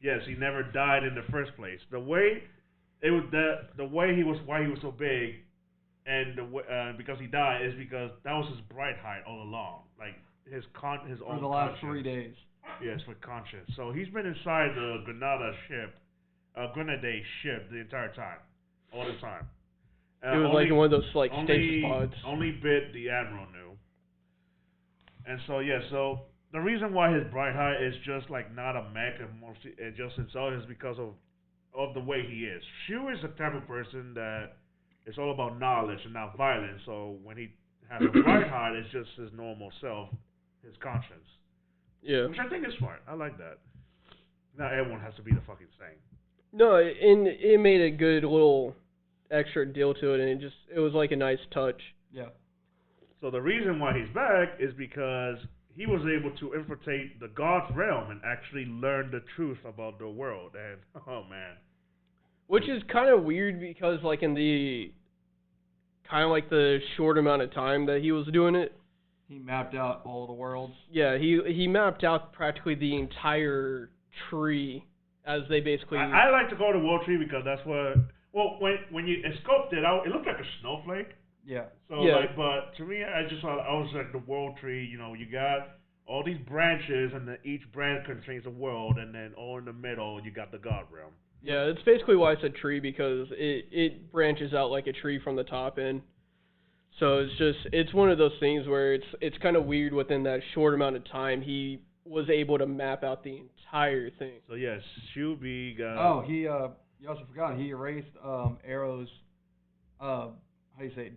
[SPEAKER 3] yes, he never died in the first place. The way he was so big, and because he died is because that was his bright height all along, like his own.
[SPEAKER 2] For the last 3 days.
[SPEAKER 3] Yes, with conscience. So he's been inside the Grenade ship the entire time, all the time.
[SPEAKER 1] It was like one of those stasis pods.
[SPEAKER 3] Only bit the Admiral knew. And so so the reason why his bright height is just like not a mech and mostly just himself is because of the way he is. Shu is the type of person that is all about knowledge and not violence. So when he has a bright height, it's just his normal self, his conscience.
[SPEAKER 1] Yeah.
[SPEAKER 3] Which I think is smart. I like that. Not everyone has to be the fucking same.
[SPEAKER 1] No, and it made a good little extra deal to it, and it was like a nice touch.
[SPEAKER 2] Yeah.
[SPEAKER 3] So the reason why he's back is because he was able to infiltrate the God's realm and actually learn the truth about the world. And oh man,
[SPEAKER 1] which is kind of weird because like in the the short amount of time that he was doing it,
[SPEAKER 2] he mapped out all the worlds.
[SPEAKER 1] Yeah, he mapped out practically the entire tree as they basically.
[SPEAKER 3] I like to go to World Tree because that's what. Well, when you scoped it out, it looked like a snowflake.
[SPEAKER 2] Yeah.
[SPEAKER 3] So but to me, I was like the World Tree. You know, you got all these branches, and each branch contains a world, and then all in the middle, you got the God realm.
[SPEAKER 1] Yeah, it's basically why I said tree because it branches out like a tree from the top end. So it's one of those things where it's kind of weird within that short amount of time he was able to map out the entire thing.
[SPEAKER 3] So yes, Shuby got.
[SPEAKER 2] Oh, you also forgot he erased Arrow's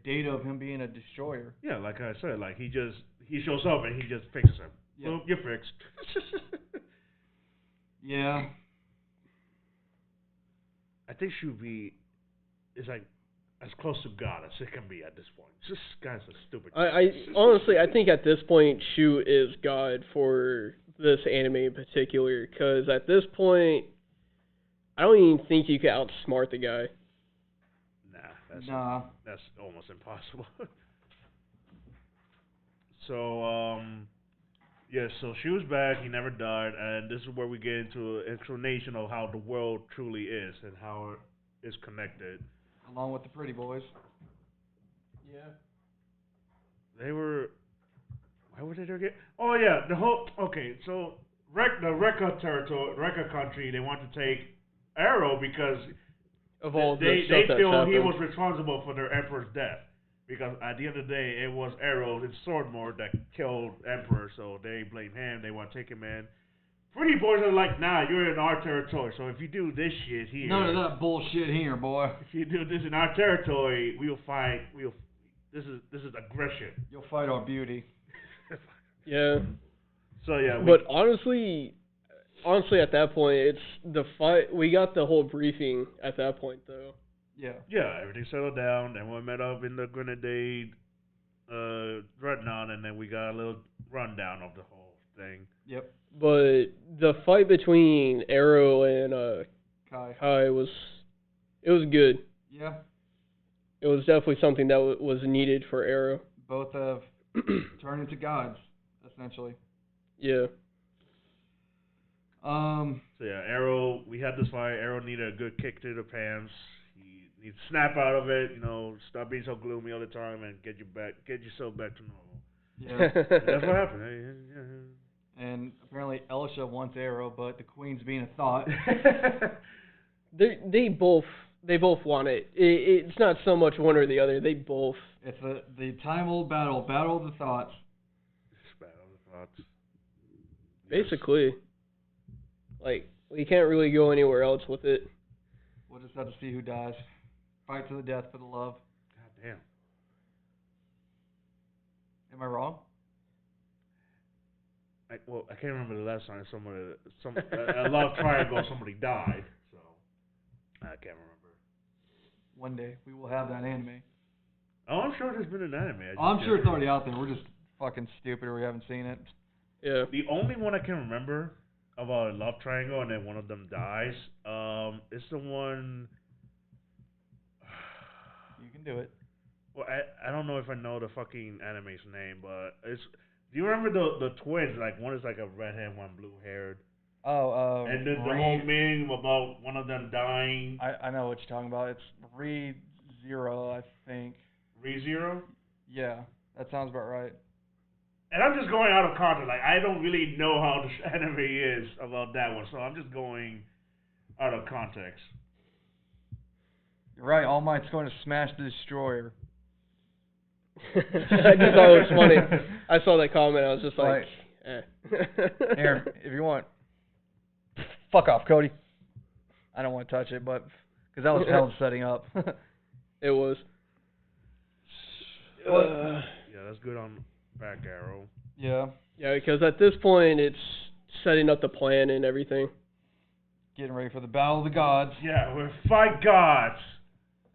[SPEAKER 2] data of him being a destroyer.
[SPEAKER 3] Yeah, like I said, like he shows up and he just fixes him.
[SPEAKER 2] Yeah.
[SPEAKER 3] Well, you're fixed.
[SPEAKER 2] Yeah.
[SPEAKER 3] I think Shuby is like as close to God as it can be at this point. This guy's a stupid.
[SPEAKER 1] I honestly, I think at this point, Shu is God for this anime in particular, because at this point, I don't even think you can outsmart the guy.
[SPEAKER 3] Nah, that's almost impossible. So, so Shu's back, he never died, and this is where we get into an explanation of how the world truly is and how it is connected.
[SPEAKER 2] Along with the pretty boys.
[SPEAKER 1] Yeah.
[SPEAKER 3] They were... Why were they there again? Oh, yeah, so the Rekka territory, Rekka country, they want to take Arrow because
[SPEAKER 1] of all
[SPEAKER 3] they
[SPEAKER 1] stuff
[SPEAKER 3] feel
[SPEAKER 1] happened.
[SPEAKER 3] he was responsible for their Emperor's death. Because at the end of the day, it was Arrow and Swordmore that killed Emperor, so they blame him. They want to take him in. Pretty boys are like, nah, you're in our territory, so if you do this shit here...
[SPEAKER 2] None of that bullshit here, boy.
[SPEAKER 3] If you do this in our territory, we'll fight... This is aggression.
[SPEAKER 2] You'll fight our beauty.
[SPEAKER 1] Yeah.
[SPEAKER 3] So, yeah...
[SPEAKER 1] But honestly, at that point, it's the fight... We got the whole briefing at that point, though.
[SPEAKER 2] Yeah.
[SPEAKER 3] Yeah, everything settled down, and we met up in the Grenade Dreadnought, and then we got a little rundown of the whole thing.
[SPEAKER 2] Yep.
[SPEAKER 1] But the fight between Arrow and Kai was good.
[SPEAKER 2] Yeah.
[SPEAKER 1] It was definitely something that was needed for Arrow.
[SPEAKER 2] Both have turned into gods, essentially.
[SPEAKER 1] Yeah.
[SPEAKER 3] So yeah, Arrow. We had this fight. Arrow needed a good kick to the pants. He needs to snap out of it. Stop being so gloomy all the time and get yourself back to normal.
[SPEAKER 2] Yeah.
[SPEAKER 3] That's what happened.
[SPEAKER 2] And apparently Elisha wants Arrow, but the Queen's being a thought.
[SPEAKER 1] They both want it. It's not so much one or the other. They both.
[SPEAKER 2] It's the time-old battle of the thoughts.
[SPEAKER 3] Battle of the thoughts.
[SPEAKER 1] Basically. Like, we can't really go anywhere else with it.
[SPEAKER 2] We'll just have to see who dies. Fight to the death for the love.
[SPEAKER 3] God damn.
[SPEAKER 2] Am I wrong?
[SPEAKER 3] I can't remember the last time a love triangle somebody died. So I can't remember.
[SPEAKER 2] One day we will have that anime.
[SPEAKER 3] Oh, I'm sure there's been an anime.
[SPEAKER 2] I'm sure it's already out there. We're just fucking stupid or we haven't seen it.
[SPEAKER 1] Yeah.
[SPEAKER 3] The only one I can remember about a love triangle and then one of them dies, is the one.
[SPEAKER 2] You can do it.
[SPEAKER 3] Well, I don't know if I know the fucking anime's name, but it's. Do you remember the twins? Like one is like a redhead, one blue haired.
[SPEAKER 2] Oh,
[SPEAKER 3] and then the whole meme about one of them dying.
[SPEAKER 2] I know what you're talking about. It's ReZero, I think.
[SPEAKER 3] ReZero?
[SPEAKER 2] Yeah, that sounds about right.
[SPEAKER 3] And I'm just going out of context. Like I don't really know how the anime is about that one, so I'm just going out of context.
[SPEAKER 2] You're right. All Might's going to smash the destroyer.
[SPEAKER 1] I just thought it was funny. I saw that comment. I was just like, eh.
[SPEAKER 2] Here, if you want, fuck off, Cody. I don't want to touch it, but because that was hell setting up.
[SPEAKER 1] It was.
[SPEAKER 3] Yeah, that's good on back Arrow.
[SPEAKER 2] Yeah.
[SPEAKER 1] Yeah, because at this point it's setting up the plan and everything.
[SPEAKER 2] Getting ready for the Battle of the Gods.
[SPEAKER 3] Yeah, we're fight gods,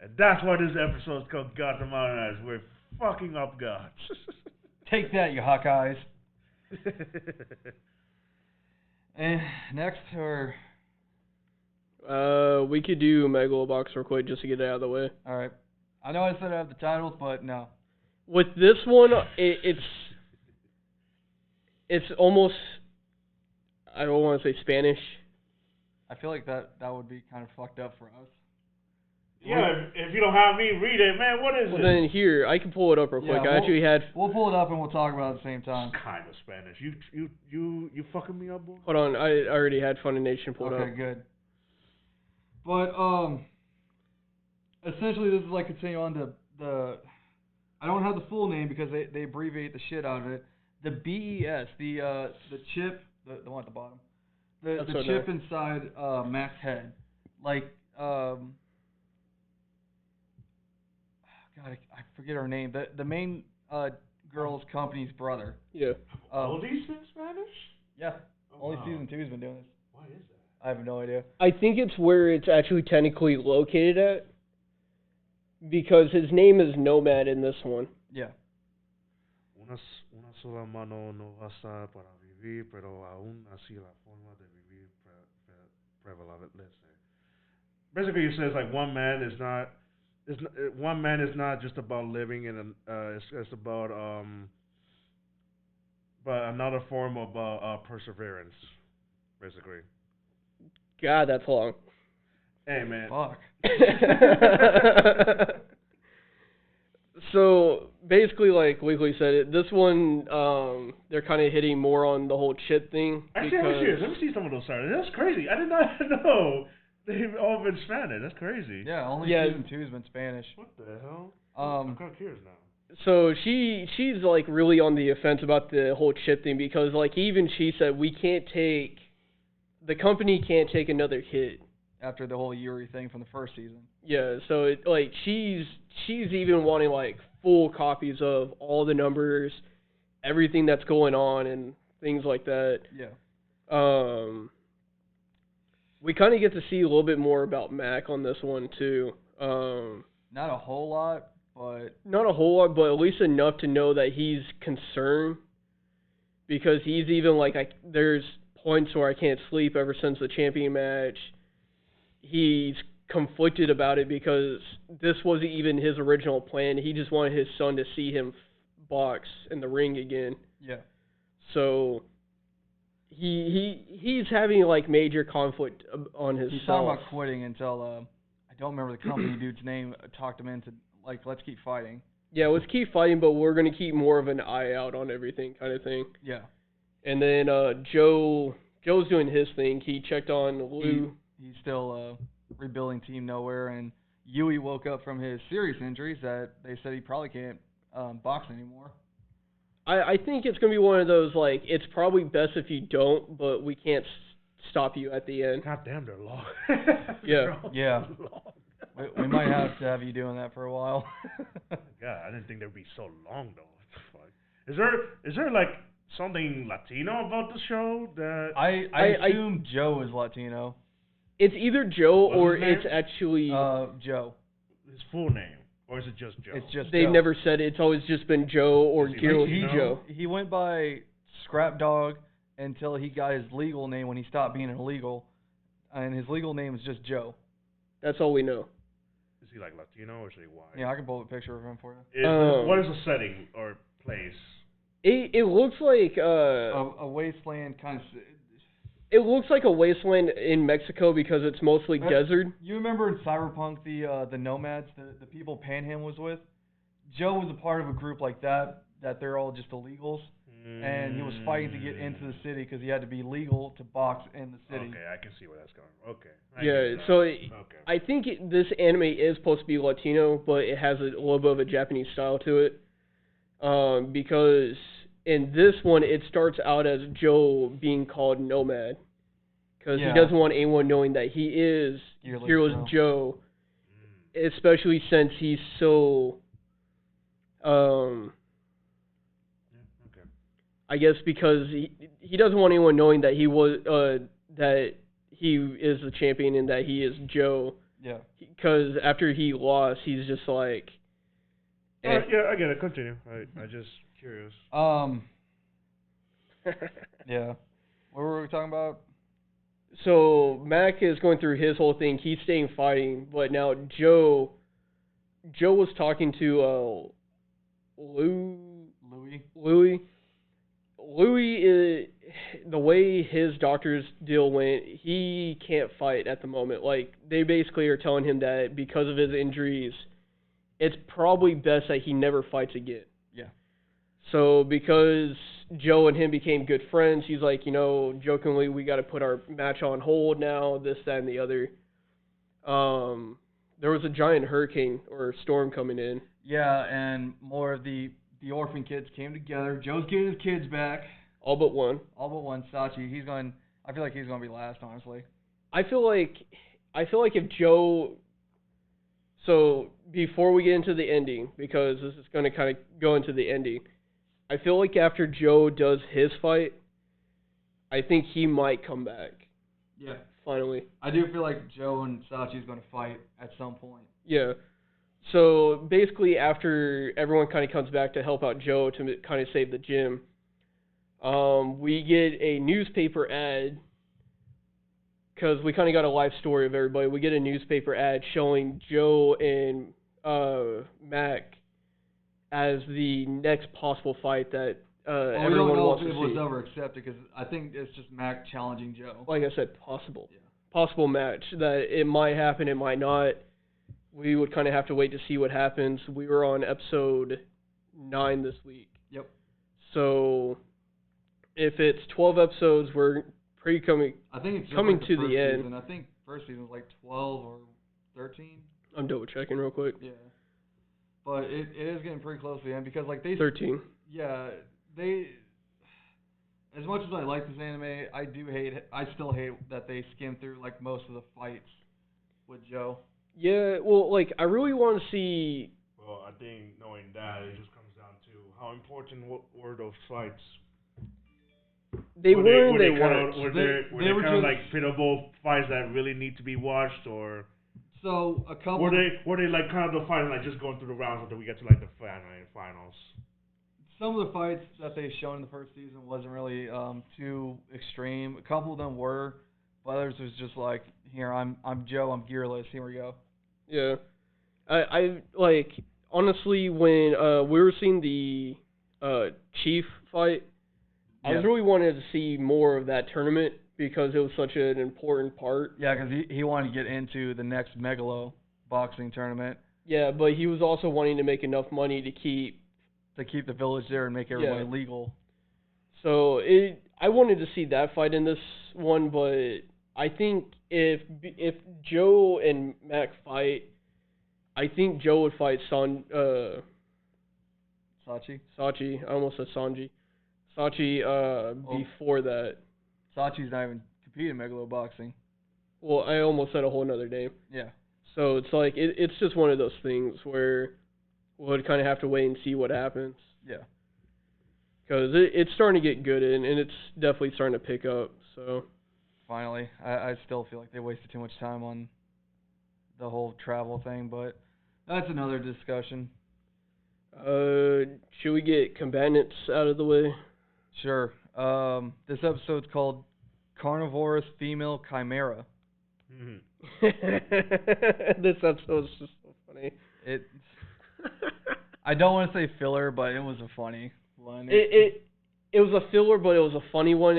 [SPEAKER 3] and that's why this episode's called Gods of Modern Eyes. We're fucking up gods.
[SPEAKER 2] Take that, you Hawkeyes. And next, or
[SPEAKER 1] we could do Megalobox real quick just to get it out of the way.
[SPEAKER 2] all right. I know I said I have the titles, but no.
[SPEAKER 1] With this one, it's almost, I don't want to say Spanish.
[SPEAKER 2] I feel like that would be kind of fucked up for us.
[SPEAKER 3] Yeah, if you don't have me read it, man, what is
[SPEAKER 1] Well,
[SPEAKER 3] it?
[SPEAKER 1] then here, I can pull it up real quick. I actually had.
[SPEAKER 2] We'll pull it up and we'll talk about it at the same time.
[SPEAKER 3] It's kind of Spanish. You fucking me up, boy?
[SPEAKER 1] Hold on, I already had Funimation pulled up.
[SPEAKER 2] Okay, good. But essentially, this is like continuing on the. I don't have the full name because they abbreviate the shit out of it. The BES, the chip, the one at the bottom, the chip inside Mac's head, like God, I forget her name. The main girl's company's brother.
[SPEAKER 1] Yeah.
[SPEAKER 3] All these in Spanish?
[SPEAKER 2] Yeah.
[SPEAKER 3] Oh,
[SPEAKER 2] Only
[SPEAKER 3] wow.
[SPEAKER 2] season 2's been doing this.
[SPEAKER 3] Why is that?
[SPEAKER 2] I have no idea.
[SPEAKER 1] I think it's where it's actually technically located at. Because his name is Nomad in this one.
[SPEAKER 2] Yeah.
[SPEAKER 3] Una sola mano no basta para vivir, pero aún así la forma de vivir prevalece. Basically, it says like one man is not just about living in it's about but another form of perseverance, basically.
[SPEAKER 1] God, that's long.
[SPEAKER 3] Hey man.
[SPEAKER 2] Fuck.
[SPEAKER 1] So basically, like Weekly said, this one they're kind of hitting more on the whole chit thing.
[SPEAKER 3] Actually, let me see some of those titles. That's crazy. I did not know they've all been Spanish. That's crazy.
[SPEAKER 2] Yeah, only season 2's been Spanish.
[SPEAKER 3] What the hell? I'm kind of curious now.
[SPEAKER 1] So she's like really on the offense about the whole chip thing because like even she said the company can't take another hit.
[SPEAKER 2] After the whole Yuri thing from the first season.
[SPEAKER 1] Yeah, so it, like she's even wanting like full copies of all the numbers, everything that's going on and things like that.
[SPEAKER 2] Yeah.
[SPEAKER 1] We kind of get to see a little bit more about Mac on this one too.
[SPEAKER 2] Not a whole lot, but
[SPEAKER 1] not a whole lot, but at least enough to know that he's concerned because he's even like there's points where I can't sleep ever since the champion match. He's conflicted about it because this wasn't even his original plan. He just wanted his son to see him box in the ring again.
[SPEAKER 2] yeah.
[SPEAKER 1] So he's having like major conflict on his
[SPEAKER 2] He's
[SPEAKER 1] self.
[SPEAKER 2] talking about quitting until I don't remember the company dude's name. Talked him into like, let's keep fighting.
[SPEAKER 1] Yeah, let's keep fighting, but we're gonna keep more of an eye out on everything, kind of thing.
[SPEAKER 2] Yeah.
[SPEAKER 1] And then Joe's doing his thing. He checked on Lou.
[SPEAKER 2] He's still rebuilding Team Nowhere, and Yui woke up from his serious injuries that they said he probably can't box anymore.
[SPEAKER 1] I think it's gonna be one of those like it's probably best if you don't, but we can't stop you at the end.
[SPEAKER 3] God damn, they're long.
[SPEAKER 1] Yeah.
[SPEAKER 2] Yeah.
[SPEAKER 3] Long.
[SPEAKER 2] We might have to have you doing that for a while.
[SPEAKER 3] God, I didn't think they'd be so long though. What the fuck? Is there like something Latino about the show that
[SPEAKER 2] I assume Joe is Latino.
[SPEAKER 1] It's either Joe
[SPEAKER 3] What's
[SPEAKER 1] or
[SPEAKER 3] his name?
[SPEAKER 1] it's actually
[SPEAKER 2] Joe.
[SPEAKER 3] his full name, or is it just Joe?
[SPEAKER 2] It's just
[SPEAKER 1] they've
[SPEAKER 2] Joe.
[SPEAKER 1] never said it. It's always just been Joe or
[SPEAKER 3] Is he
[SPEAKER 1] Guilty
[SPEAKER 3] Latino?
[SPEAKER 1] Joe.
[SPEAKER 2] He went by Scrap Dog until he got his legal name when he stopped being illegal, and his legal name is just Joe.
[SPEAKER 1] That's all we know.
[SPEAKER 3] Is he like Latino or is he white?
[SPEAKER 2] Yeah, I can pull a picture of him for you.
[SPEAKER 3] What is the setting or place?
[SPEAKER 1] It looks like
[SPEAKER 2] A wasteland kind of.
[SPEAKER 1] it looks like a wasteland in Mexico because it's mostly desert.
[SPEAKER 2] You remember in Cyberpunk the nomads, the people Panham was with? Joe was a part of a group like that they're all just illegals, and he was fighting to get into the city because he had to be legal to box in the city.
[SPEAKER 3] Okay, I can see where that's going. Okay.
[SPEAKER 1] Yeah, so
[SPEAKER 3] okay.
[SPEAKER 1] I think this anime is supposed to be Latino, but it has a little bit of a Japanese style to it. Because in this one, it starts out as Joe being called Nomad. Because he doesn't want anyone knowing that he is Fearless Joe. Especially since he's so...
[SPEAKER 3] Okay.
[SPEAKER 1] I guess because he doesn't want anyone knowing that he was... that he is the champion and that he is Joe.
[SPEAKER 2] Yeah.
[SPEAKER 1] Because after he lost, he's just like...
[SPEAKER 3] Yeah, I get it. Continue. I just curious.
[SPEAKER 2] Yeah. What were we talking about?
[SPEAKER 1] So Mac is going through his whole thing. He's staying fighting, but now Joe was talking to Louis. Louis is, the way his doctor's deal went, he can't fight at the moment. Like they basically are telling him that because of his injuries, it's probably best that he never fights again.
[SPEAKER 2] Yeah.
[SPEAKER 1] So because Joe and him became good friends, he's like, jokingly, we got to put our match on hold now, this, that, and the other. There was a giant hurricane or storm coming in.
[SPEAKER 2] Yeah, and more of the orphan kids came together. Joe's getting his kids back.
[SPEAKER 1] All but one.
[SPEAKER 2] Sachi, I feel like he's going to be last, honestly.
[SPEAKER 1] I feel like if Joe... So, before we get into the ending, because this is going to kind of go into the ending, I feel like after Joe does his fight, I think he might come back.
[SPEAKER 2] Yeah.
[SPEAKER 1] Finally.
[SPEAKER 2] I do feel like Joe and Sachi's going to fight at some point.
[SPEAKER 1] Yeah. So, basically, after everyone kind of comes back to help out Joe to kind of save the gym, we get a newspaper ad, because we kind of got a life story of everybody. We get a newspaper ad showing Joe and Mac as the next possible fight that everyone wants to see.
[SPEAKER 2] We don't know if it was ever accepted because I think it's just Mac challenging Joe.
[SPEAKER 1] Like I said, possible.
[SPEAKER 2] Yeah.
[SPEAKER 1] Possible match. That it might happen, it might not. We would kind of have to wait to see what happens. We were on episode 9 this week.
[SPEAKER 2] Yep.
[SPEAKER 1] So if it's 12 episodes, we're
[SPEAKER 2] I think it's just
[SPEAKER 1] coming
[SPEAKER 2] like
[SPEAKER 1] to
[SPEAKER 2] the
[SPEAKER 1] the end.
[SPEAKER 2] season. I think first season was like 12 or 13.
[SPEAKER 1] I'm double checking real quick.
[SPEAKER 2] Yeah. But it is getting pretty close to the end because like
[SPEAKER 1] 13.
[SPEAKER 2] Yeah, as much as I like this anime, I still hate that they skim through like most of the fights with Joe.
[SPEAKER 1] Yeah, well, like I really want to see.
[SPEAKER 3] Well, I think knowing that, it just comes down to how important were those fights.
[SPEAKER 1] They
[SPEAKER 3] were
[SPEAKER 1] weren't.
[SPEAKER 3] they
[SPEAKER 1] They
[SPEAKER 3] were kind of like pitable fights that really need to be watched, or
[SPEAKER 2] so a couple.
[SPEAKER 3] Were they like kind of the fights like just going through the rounds until we get to like the finals?
[SPEAKER 2] Some of the fights that they shown in the first season wasn't really too extreme. A couple of them were, but others was just like, here I'm Joe, I'm gearless, here we go.
[SPEAKER 1] Yeah, I like honestly when we were seeing the Chief fight. I was really wanted to see more of that tournament because it was such an important part.
[SPEAKER 2] Yeah, because he wanted to get into the next Megalo boxing tournament.
[SPEAKER 1] Yeah, but he was also wanting to make enough money to keep
[SPEAKER 2] the village there and make everybody legal.
[SPEAKER 1] So I wanted to see that fight in this one, but I think if Joe and Mac fight, I think Joe would fight
[SPEAKER 2] Sachi.
[SPEAKER 1] Sachi. I almost said Sanji. Sachi before that.
[SPEAKER 2] Sachi's not even competing in Megalo boxing.
[SPEAKER 1] Well, I almost said a whole nother name.
[SPEAKER 2] Yeah.
[SPEAKER 1] So it's like it's just one of those things where we'll kind of have to wait and see what happens.
[SPEAKER 2] Yeah.
[SPEAKER 1] Because it's starting to get good and it's definitely starting to pick up. So.
[SPEAKER 2] Finally, I still feel like they wasted too much time on the whole travel thing, but that's another discussion.
[SPEAKER 1] Should we get combatants out of the way?
[SPEAKER 2] Sure. This episode's called Carnivorous Female Chimera.
[SPEAKER 1] This episode is just so funny.
[SPEAKER 2] I don't want to say filler, but it was a funny one.
[SPEAKER 1] It was a filler, but it was a funny one.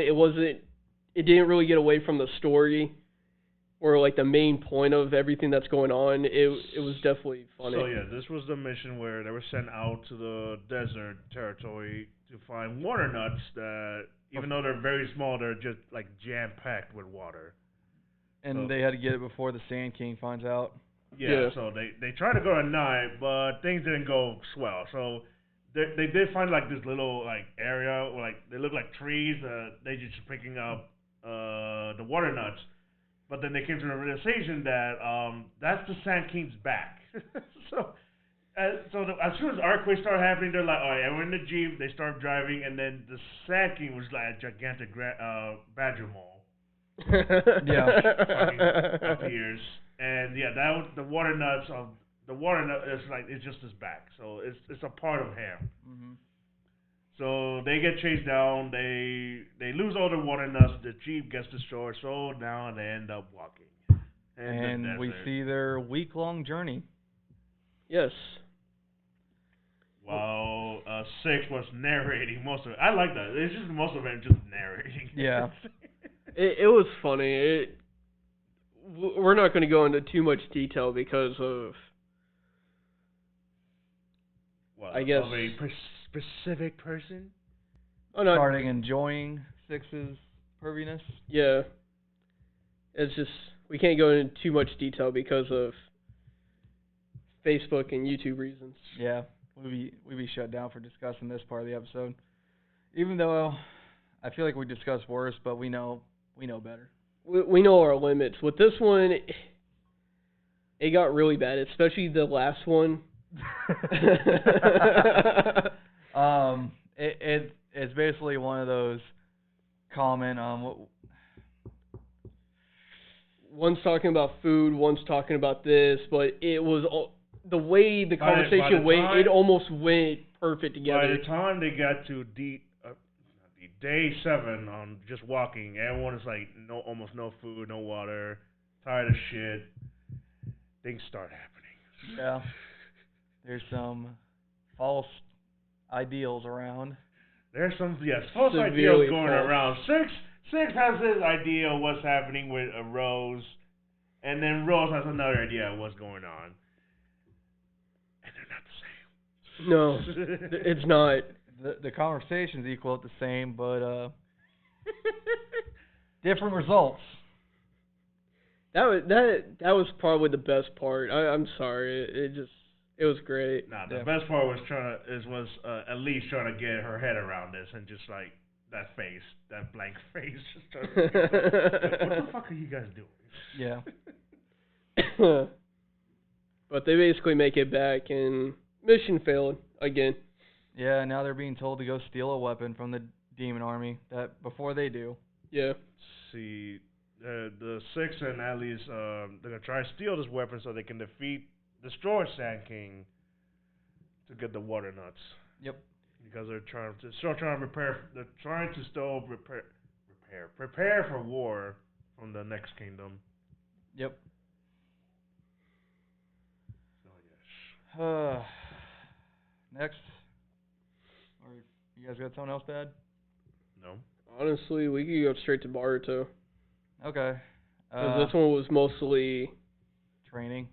[SPEAKER 1] It didn't really get away from the story or like the main point of everything that's going on. It was definitely funny.
[SPEAKER 3] So yeah, this was the mission where they were sent out to the desert territory to find water nuts that, even though they're very small, they're just like jam packed with water.
[SPEAKER 2] And they had to get it before the Sand King finds out.
[SPEAKER 3] Yeah. So they tried to go at night, but things didn't go swell. So they did find like this little like area where like they look like trees. They just picking up the water nuts. But then they came to the realization that that's the Sand King's back. so as soon as earthquakes started happening, they're like, all right, we're in the Jeep. They start driving, and then the Sand King was like a gigantic badger mole. Fucking appears, and yeah, that was the water nuts of the water nut is like it's just his back, so it's a part of him.
[SPEAKER 2] Mm-hmm.
[SPEAKER 3] So they get chased down. They lose all the water nuts. The Jeep gets destroyed. So now they end up walking.
[SPEAKER 2] And we see their week-long journey.
[SPEAKER 1] Yes.
[SPEAKER 3] While Six was narrating most of it. I like that. It's just most of it just narrating.
[SPEAKER 2] Yeah.
[SPEAKER 1] It was funny. We're not going to go into too much detail because of, I guess,
[SPEAKER 3] of a specific person.
[SPEAKER 2] Starting enjoying Six's perviness.
[SPEAKER 1] Yeah. It's just we can't go into too much detail because of Facebook and YouTube reasons.
[SPEAKER 2] Yeah, we'd be shut down for discussing this part of the episode. Even though I feel like we discussed worse, but we know better.
[SPEAKER 1] We know our limits. With this one, it got really bad, especially the last one.
[SPEAKER 2] It's basically one of those common
[SPEAKER 1] one's talking about food, one's talking about this, but it was the way the conversation went. It almost went perfect together.
[SPEAKER 3] By the time they got to day 7 on just walking, everyone is like almost no food, no water, tired of shit. Things start happening.
[SPEAKER 2] Yeah, there's some false ideals around.
[SPEAKER 3] There's some false ideals going around. Six has his idea of what's happening with Rose, and then Rose has another idea of what's going on. And they're not the
[SPEAKER 1] No,
[SPEAKER 3] same.
[SPEAKER 1] it's not.
[SPEAKER 2] The conversation's equal at the same, but different results.
[SPEAKER 1] That was probably the best part. I'm sorry. It was great.
[SPEAKER 3] Nah, the best part was Elise trying to get her head around this and just like that face, that blank face. Just what the fuck are you guys doing?
[SPEAKER 2] Yeah.
[SPEAKER 1] But they basically make it back and mission failed again.
[SPEAKER 2] Yeah, now they're being told to go steal a weapon from the demon army that before they do.
[SPEAKER 1] Yeah.
[SPEAKER 3] See, the Six and Alice, they're gonna try to steal this weapon so they can destroy Sand King to get the water nuts.
[SPEAKER 2] Yep.
[SPEAKER 3] Because they're trying to prepare. They're trying to still prepare for war from the next kingdom.
[SPEAKER 2] Yep.
[SPEAKER 3] So yes.
[SPEAKER 2] Next. Or you guys got something else bad?
[SPEAKER 3] No.
[SPEAKER 1] Honestly, we could go straight to Boruto.
[SPEAKER 2] Okay.
[SPEAKER 1] Because this one was mostly,
[SPEAKER 2] Training.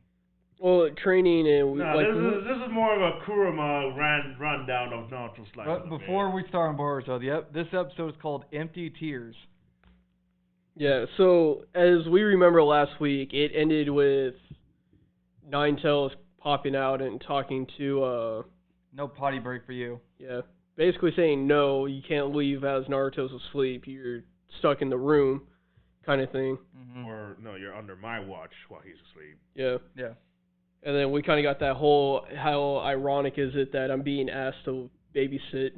[SPEAKER 1] well, training and
[SPEAKER 3] No, this is more of a Kurama rundown of Naruto's life.
[SPEAKER 2] But before we start on Boruto, this episode is called Empty Tears.
[SPEAKER 1] Yeah, so as we remember last week, it ended with Ninetales popping out and talking to,
[SPEAKER 2] No potty break for you.
[SPEAKER 1] yeah, basically saying, no, you can't leave as Naruto's asleep, you're stuck in the room, kind of thing.
[SPEAKER 2] Mm-hmm.
[SPEAKER 3] Or, no, you're under my watch while he's asleep.
[SPEAKER 1] Yeah.
[SPEAKER 2] Yeah.
[SPEAKER 1] And then we kind of got that whole, how ironic is it that I'm being asked to babysit?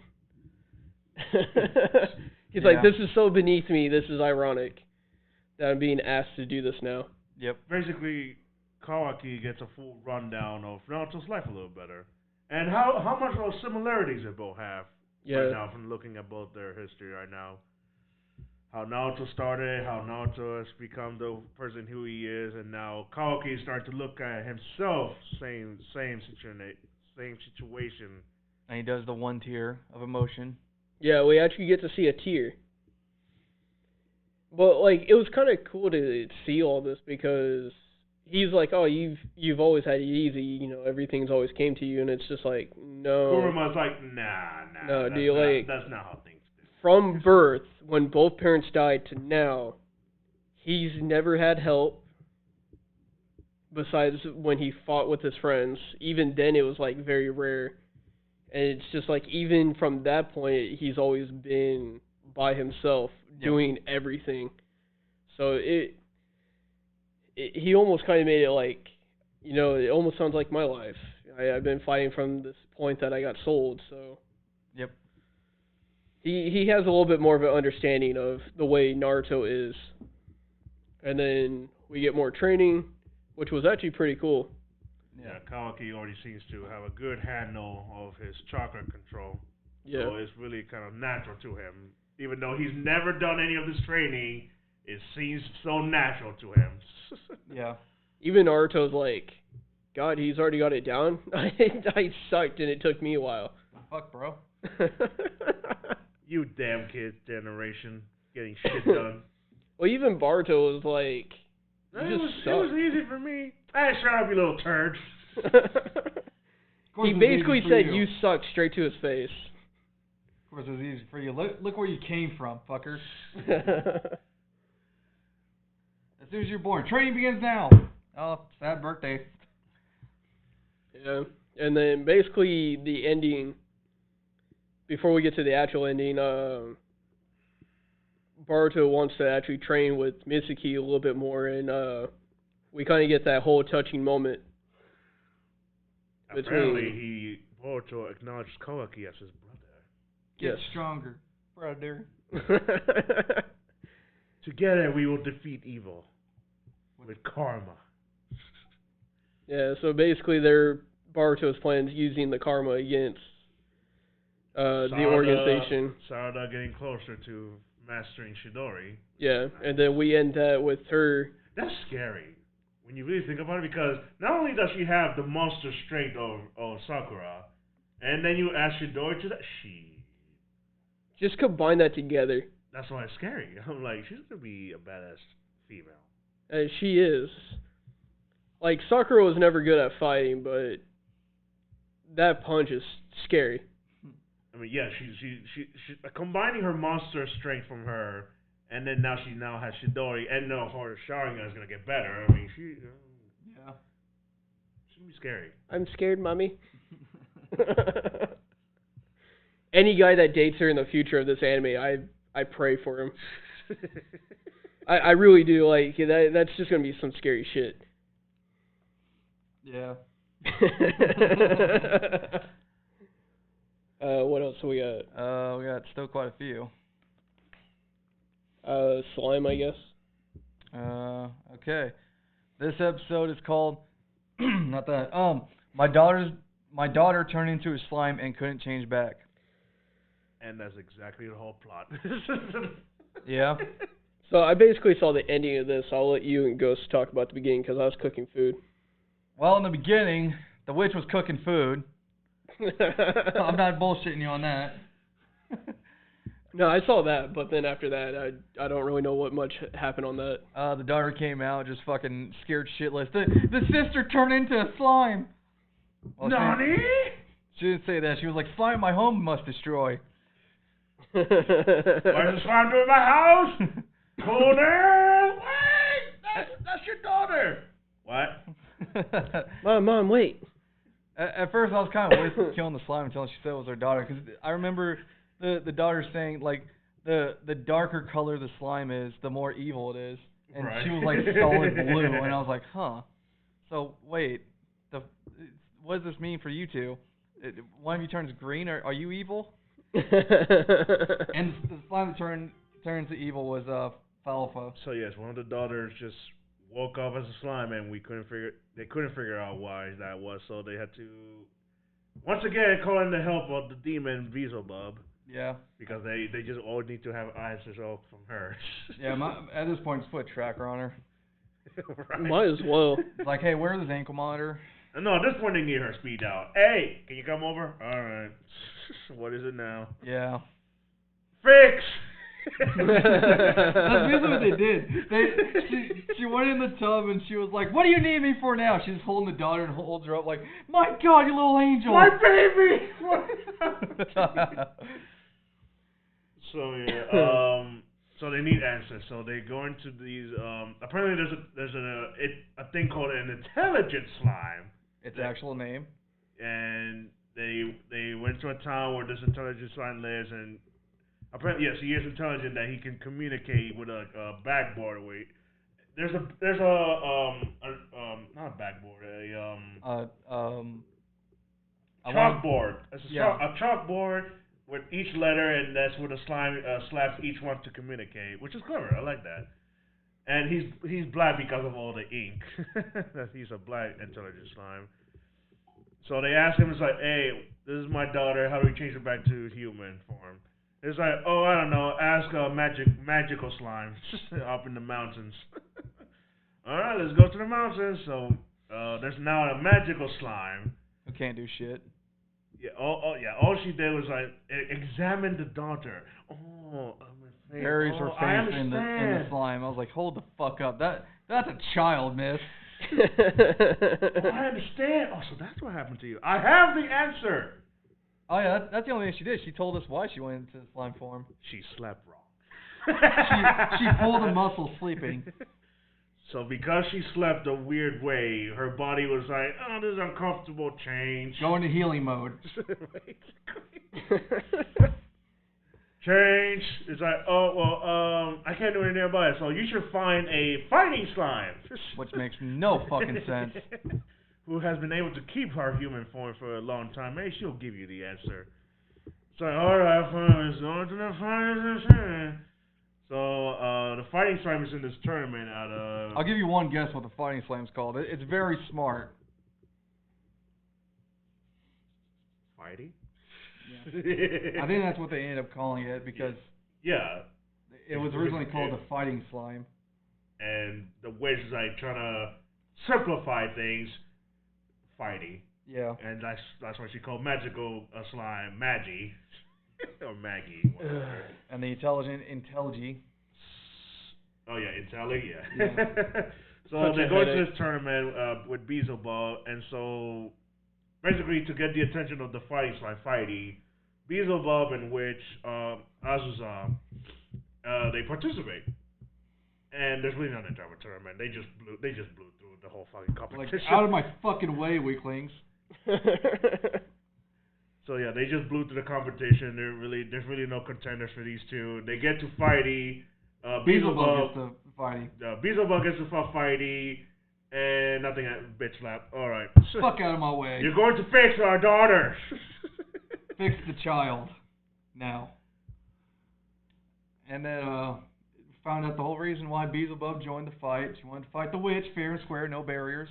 [SPEAKER 1] He's like, this is so beneath me, this is ironic that I'm being asked to do this now.
[SPEAKER 2] Yep.
[SPEAKER 3] Basically, Kawaki gets a full rundown of Naruto's life a little better. And how much of similarities they both have right now from looking at both their history right now. How Naruto started, how Naruto has become the person who he is, and now Kawaki is starting to look at himself, same situation.
[SPEAKER 2] And he does the one tear of emotion.
[SPEAKER 1] Yeah, we actually get to see a tear. But like, it was kind of cool to see all this because he's like, oh, you've always had it easy, you know, everything's always came to you, and it's just like, no.
[SPEAKER 3] Kurama's like, nah,
[SPEAKER 1] no,
[SPEAKER 3] that's not how things do.
[SPEAKER 1] From birth, when both parents died, to now, he's never had help. Besides when he fought with his friends, even then it was like very rare, and it's just like even from that point, he's always been by himself doing everything. So he almost kind of made it like, you know, it almost sounds like my life. I've been fighting from this point that I got sold, so.
[SPEAKER 2] Yep.
[SPEAKER 1] He has a little bit more of an understanding of the way Naruto is. And then we get more training, which was actually pretty cool.
[SPEAKER 3] Yeah, Kawaki already seems to have a good handle of his chakra control.
[SPEAKER 1] Yeah.
[SPEAKER 3] So it's really kind of natural to him. Even though he's never done any of this training, it seems so natural to him.
[SPEAKER 2] Yeah.
[SPEAKER 1] Even Naruto's like, God, he's already got it down. I sucked and it took me a while.
[SPEAKER 2] Fuck, bro.
[SPEAKER 3] You damn kid generation getting shit done.
[SPEAKER 1] Well, even Boruto was like,
[SPEAKER 3] it was easy for me. Hey, shut up, you little turd.
[SPEAKER 1] He basically said you suck straight to his face.
[SPEAKER 2] Of course, it was easy for you. Look where you came from, fucker. As soon as you're born, training begins now. Oh, sad birthday.
[SPEAKER 1] Yeah, and then basically the ending. Before we get to the actual ending, Boruto wants to actually train with Mitsuki a little bit more, and we kind of get that whole touching moment.
[SPEAKER 3] Apparently, Boruto acknowledged Kawaki as his brother.
[SPEAKER 2] Get stronger, brother.
[SPEAKER 3] Together we will defeat evil with karma.
[SPEAKER 1] Yeah, so basically Boruto's plans using the karma against the organization.
[SPEAKER 3] Sarada getting closer to mastering Chidori.
[SPEAKER 1] Yeah, and then we end that with her.
[SPEAKER 3] That's scary when you really think about it, because not only does she have the monster strength of Sakura, and then you add Chidori to that.
[SPEAKER 1] Just combine that together.
[SPEAKER 3] That's why it's scary. I'm like, she's gonna be a badass female.
[SPEAKER 1] She is. Like, Sakura was never good at fighting, but that punch is scary.
[SPEAKER 3] I mean, yeah, she combining her monster strength from her, and then now she has Chidori, and no, her Sharingan is gonna get better. I mean, she's gonna be scary.
[SPEAKER 1] I'm scared, mommy. Any guy that dates her in the future of this anime, I pray for him. I really do. Like, that's just gonna be some scary shit.
[SPEAKER 2] Yeah.
[SPEAKER 1] What else do we got?
[SPEAKER 2] We got still quite a few.
[SPEAKER 1] Slime, I guess.
[SPEAKER 2] Okay. This episode is called not that. My daughter turned into a slime and couldn't change back.
[SPEAKER 3] And that's exactly the whole plot.
[SPEAKER 2] Yeah.
[SPEAKER 1] So I basically saw the ending of this. I'll let you and Ghost talk about the beginning because I was cooking food.
[SPEAKER 2] Well, in the beginning, the witch was cooking food. I'm not bullshitting you on that.
[SPEAKER 1] No, I saw that, but then after that, I don't really know what much happened on that.
[SPEAKER 2] The daughter came out just fucking scared shitless. The sister turned into a slime. Well,
[SPEAKER 3] Nani?
[SPEAKER 2] She didn't say that. She was like, slime my home must destroy.
[SPEAKER 3] Why is the slime doing my house? Corner! Wait! That's your daughter! What?
[SPEAKER 1] Mom, wait.
[SPEAKER 2] At first, I was kind of with killing the slime until she said it was her daughter. Because I remember the daughter saying, like, the darker color the slime is, the more evil it is. And
[SPEAKER 3] Right.
[SPEAKER 2] she was like solid blue. And I was like, huh. So, wait. What does this mean for you two? One of you turns green. Are you evil? And the slime that turns to evil was Falfa.
[SPEAKER 3] So yes, one of the daughters just woke up as a slime, and they couldn't figure out why that was. So they had to once again call in the help of the demon Beelzebub.
[SPEAKER 2] Yeah.
[SPEAKER 3] Because they just all need to have answers all from her.
[SPEAKER 2] Yeah. At this point, just put a tracker on her.
[SPEAKER 3] Right.
[SPEAKER 1] Might as well.
[SPEAKER 2] It's like, hey, where's this ankle monitor?
[SPEAKER 3] No, at this point they need her speed out. Hey, can you come over? All right. What is it now?
[SPEAKER 2] Yeah.
[SPEAKER 3] Fix.
[SPEAKER 2] That's basically what they did. She went in the tub and she was like, "What do you need me for now?" She's holding the daughter and holds her up like, "My God, you little angel!"
[SPEAKER 3] My baby. So yeah, so they need answers. So they go into these. Apparently, there's a thing called an intelligent slime.
[SPEAKER 2] Its actual name.
[SPEAKER 3] And they went to a town where this intelligent slime lives, and apparently, yes, he is intelligent that he can communicate with a backboard. Wait, there's a not a backboard, chalkboard. It's a chalkboard with each letter, and that's where the slime slaps each one to communicate, which is clever. I like that. And he's black because of all the ink. He's a black intelligent slime. So they asked him, it's like, hey, this is my daughter. How do we change her back to human form? It's like, oh, I don't know. Ask a magical slime up in the mountains. All right, let's go to the mountains. So there's now a magical slime.
[SPEAKER 2] Who can't do shit.
[SPEAKER 3] Yeah. All she did was like examine the daughter. Oh,
[SPEAKER 2] buries her face in the slime. I was like, hold the fuck up. That's a child, miss.
[SPEAKER 3] I understand. Oh, so that's what happened to you. I have the answer.
[SPEAKER 2] Oh yeah, that's the only thing she did. She told us why she went into the slime form.
[SPEAKER 3] She slept wrong.
[SPEAKER 2] she pulled a muscle sleeping.
[SPEAKER 3] So because she slept a weird way, her body was like, oh, this is uncomfortable change.
[SPEAKER 2] Go into healing mode.
[SPEAKER 3] Change. It's like, oh, well, I can't do anything about it, so you should find a fighting slime.
[SPEAKER 2] Which makes no fucking sense.
[SPEAKER 3] Who has been able to keep her human form for a long time. Maybe she'll give you the answer. It's like, alright, fine, let's go to the fighting. So, the fighting slime is in this tournament at
[SPEAKER 2] I'll give you one guess what the fighting slam's called. It's very smart.
[SPEAKER 3] Fighting?
[SPEAKER 2] Yeah. I think that's what they ended up calling it because it was originally called the fighting slime.
[SPEAKER 3] And the way it's like trying to simplify things, fighting.
[SPEAKER 2] Yeah.
[SPEAKER 3] And that's why she called magical slime Maggie. Or Maggie.
[SPEAKER 2] And the intelligent Intelli.
[SPEAKER 3] Oh yeah, Intelli, yeah. So they go to this tournament with Beelzebub, and so basically to get the attention of the fighting slime fighty, Beelzebub and Witch, Azusa, they participate. And there's really nothing to have a tournament. They just blew through the whole fucking competition.
[SPEAKER 2] Like, out of my fucking way, weaklings.
[SPEAKER 3] So yeah, they just blew through the competition. There's really no contenders for these two. They get to fighty.
[SPEAKER 2] Beelzebub gets to fighty.
[SPEAKER 3] Beelzebub gets to fighty, and nothing at bitch slap. All right.
[SPEAKER 2] Fuck out of my way.
[SPEAKER 3] You're going to fix our daughter.
[SPEAKER 2] Fix the child now. And then found out the whole reason why Beelzebub joined the fight. She wanted to fight the witch, fair and square, no barriers.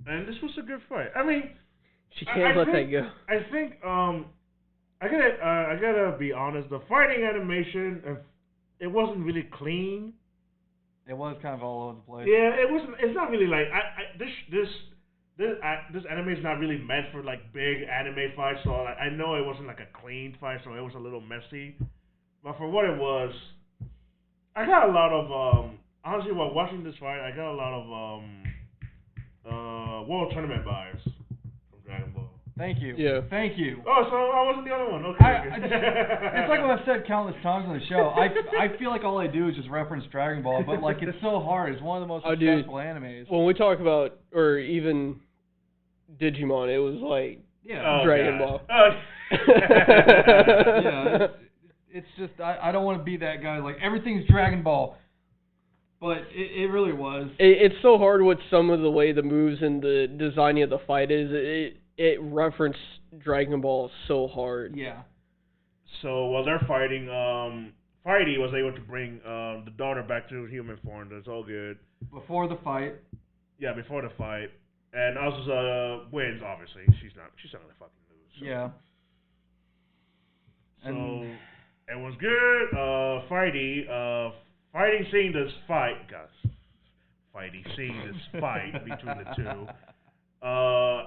[SPEAKER 3] And this was a good fight. I mean,
[SPEAKER 1] she can't let that go.
[SPEAKER 3] I think I gotta be honest. The fighting animation, it wasn't really clean.
[SPEAKER 2] It was kind of all over the place.
[SPEAKER 3] Yeah, it wasn't. It's not really like this anime is not really meant for like big anime fights. So I know it wasn't like a clean fight, so it was a little messy. But for what it was, I got a lot of honestly while watching this fight, I got a lot of World Tournament vibes from Dragon Ball.
[SPEAKER 2] Thank you.
[SPEAKER 1] Yeah.
[SPEAKER 2] Thank you.
[SPEAKER 3] Oh, so I wasn't the only one. Okay.
[SPEAKER 2] It's like what I've said countless times on the show. I feel like all I do is just reference Dragon Ball, but like it's so hard. It's one of the most successful animes.
[SPEAKER 1] When we talk about, or even Digimon, it was like Dragon Ball.
[SPEAKER 2] Yeah, it's just I don't want to be that guy. Like everything's Dragon Ball, but it really was.
[SPEAKER 1] It's so hard with some of the way the moves and the designing of the fight is. It referenced Dragon Ball so hard.
[SPEAKER 2] Yeah.
[SPEAKER 3] So while they're fighting, Fighty was able to bring the daughter back to human form. That's all good.
[SPEAKER 2] Before the fight.
[SPEAKER 3] Yeah, before the fight, and Azusa wins. Obviously, she's not gonna fucking lose. So.
[SPEAKER 2] Yeah.
[SPEAKER 3] So it was good. Fighting seeing this fight, guys. Fighty seeing this fight between the two.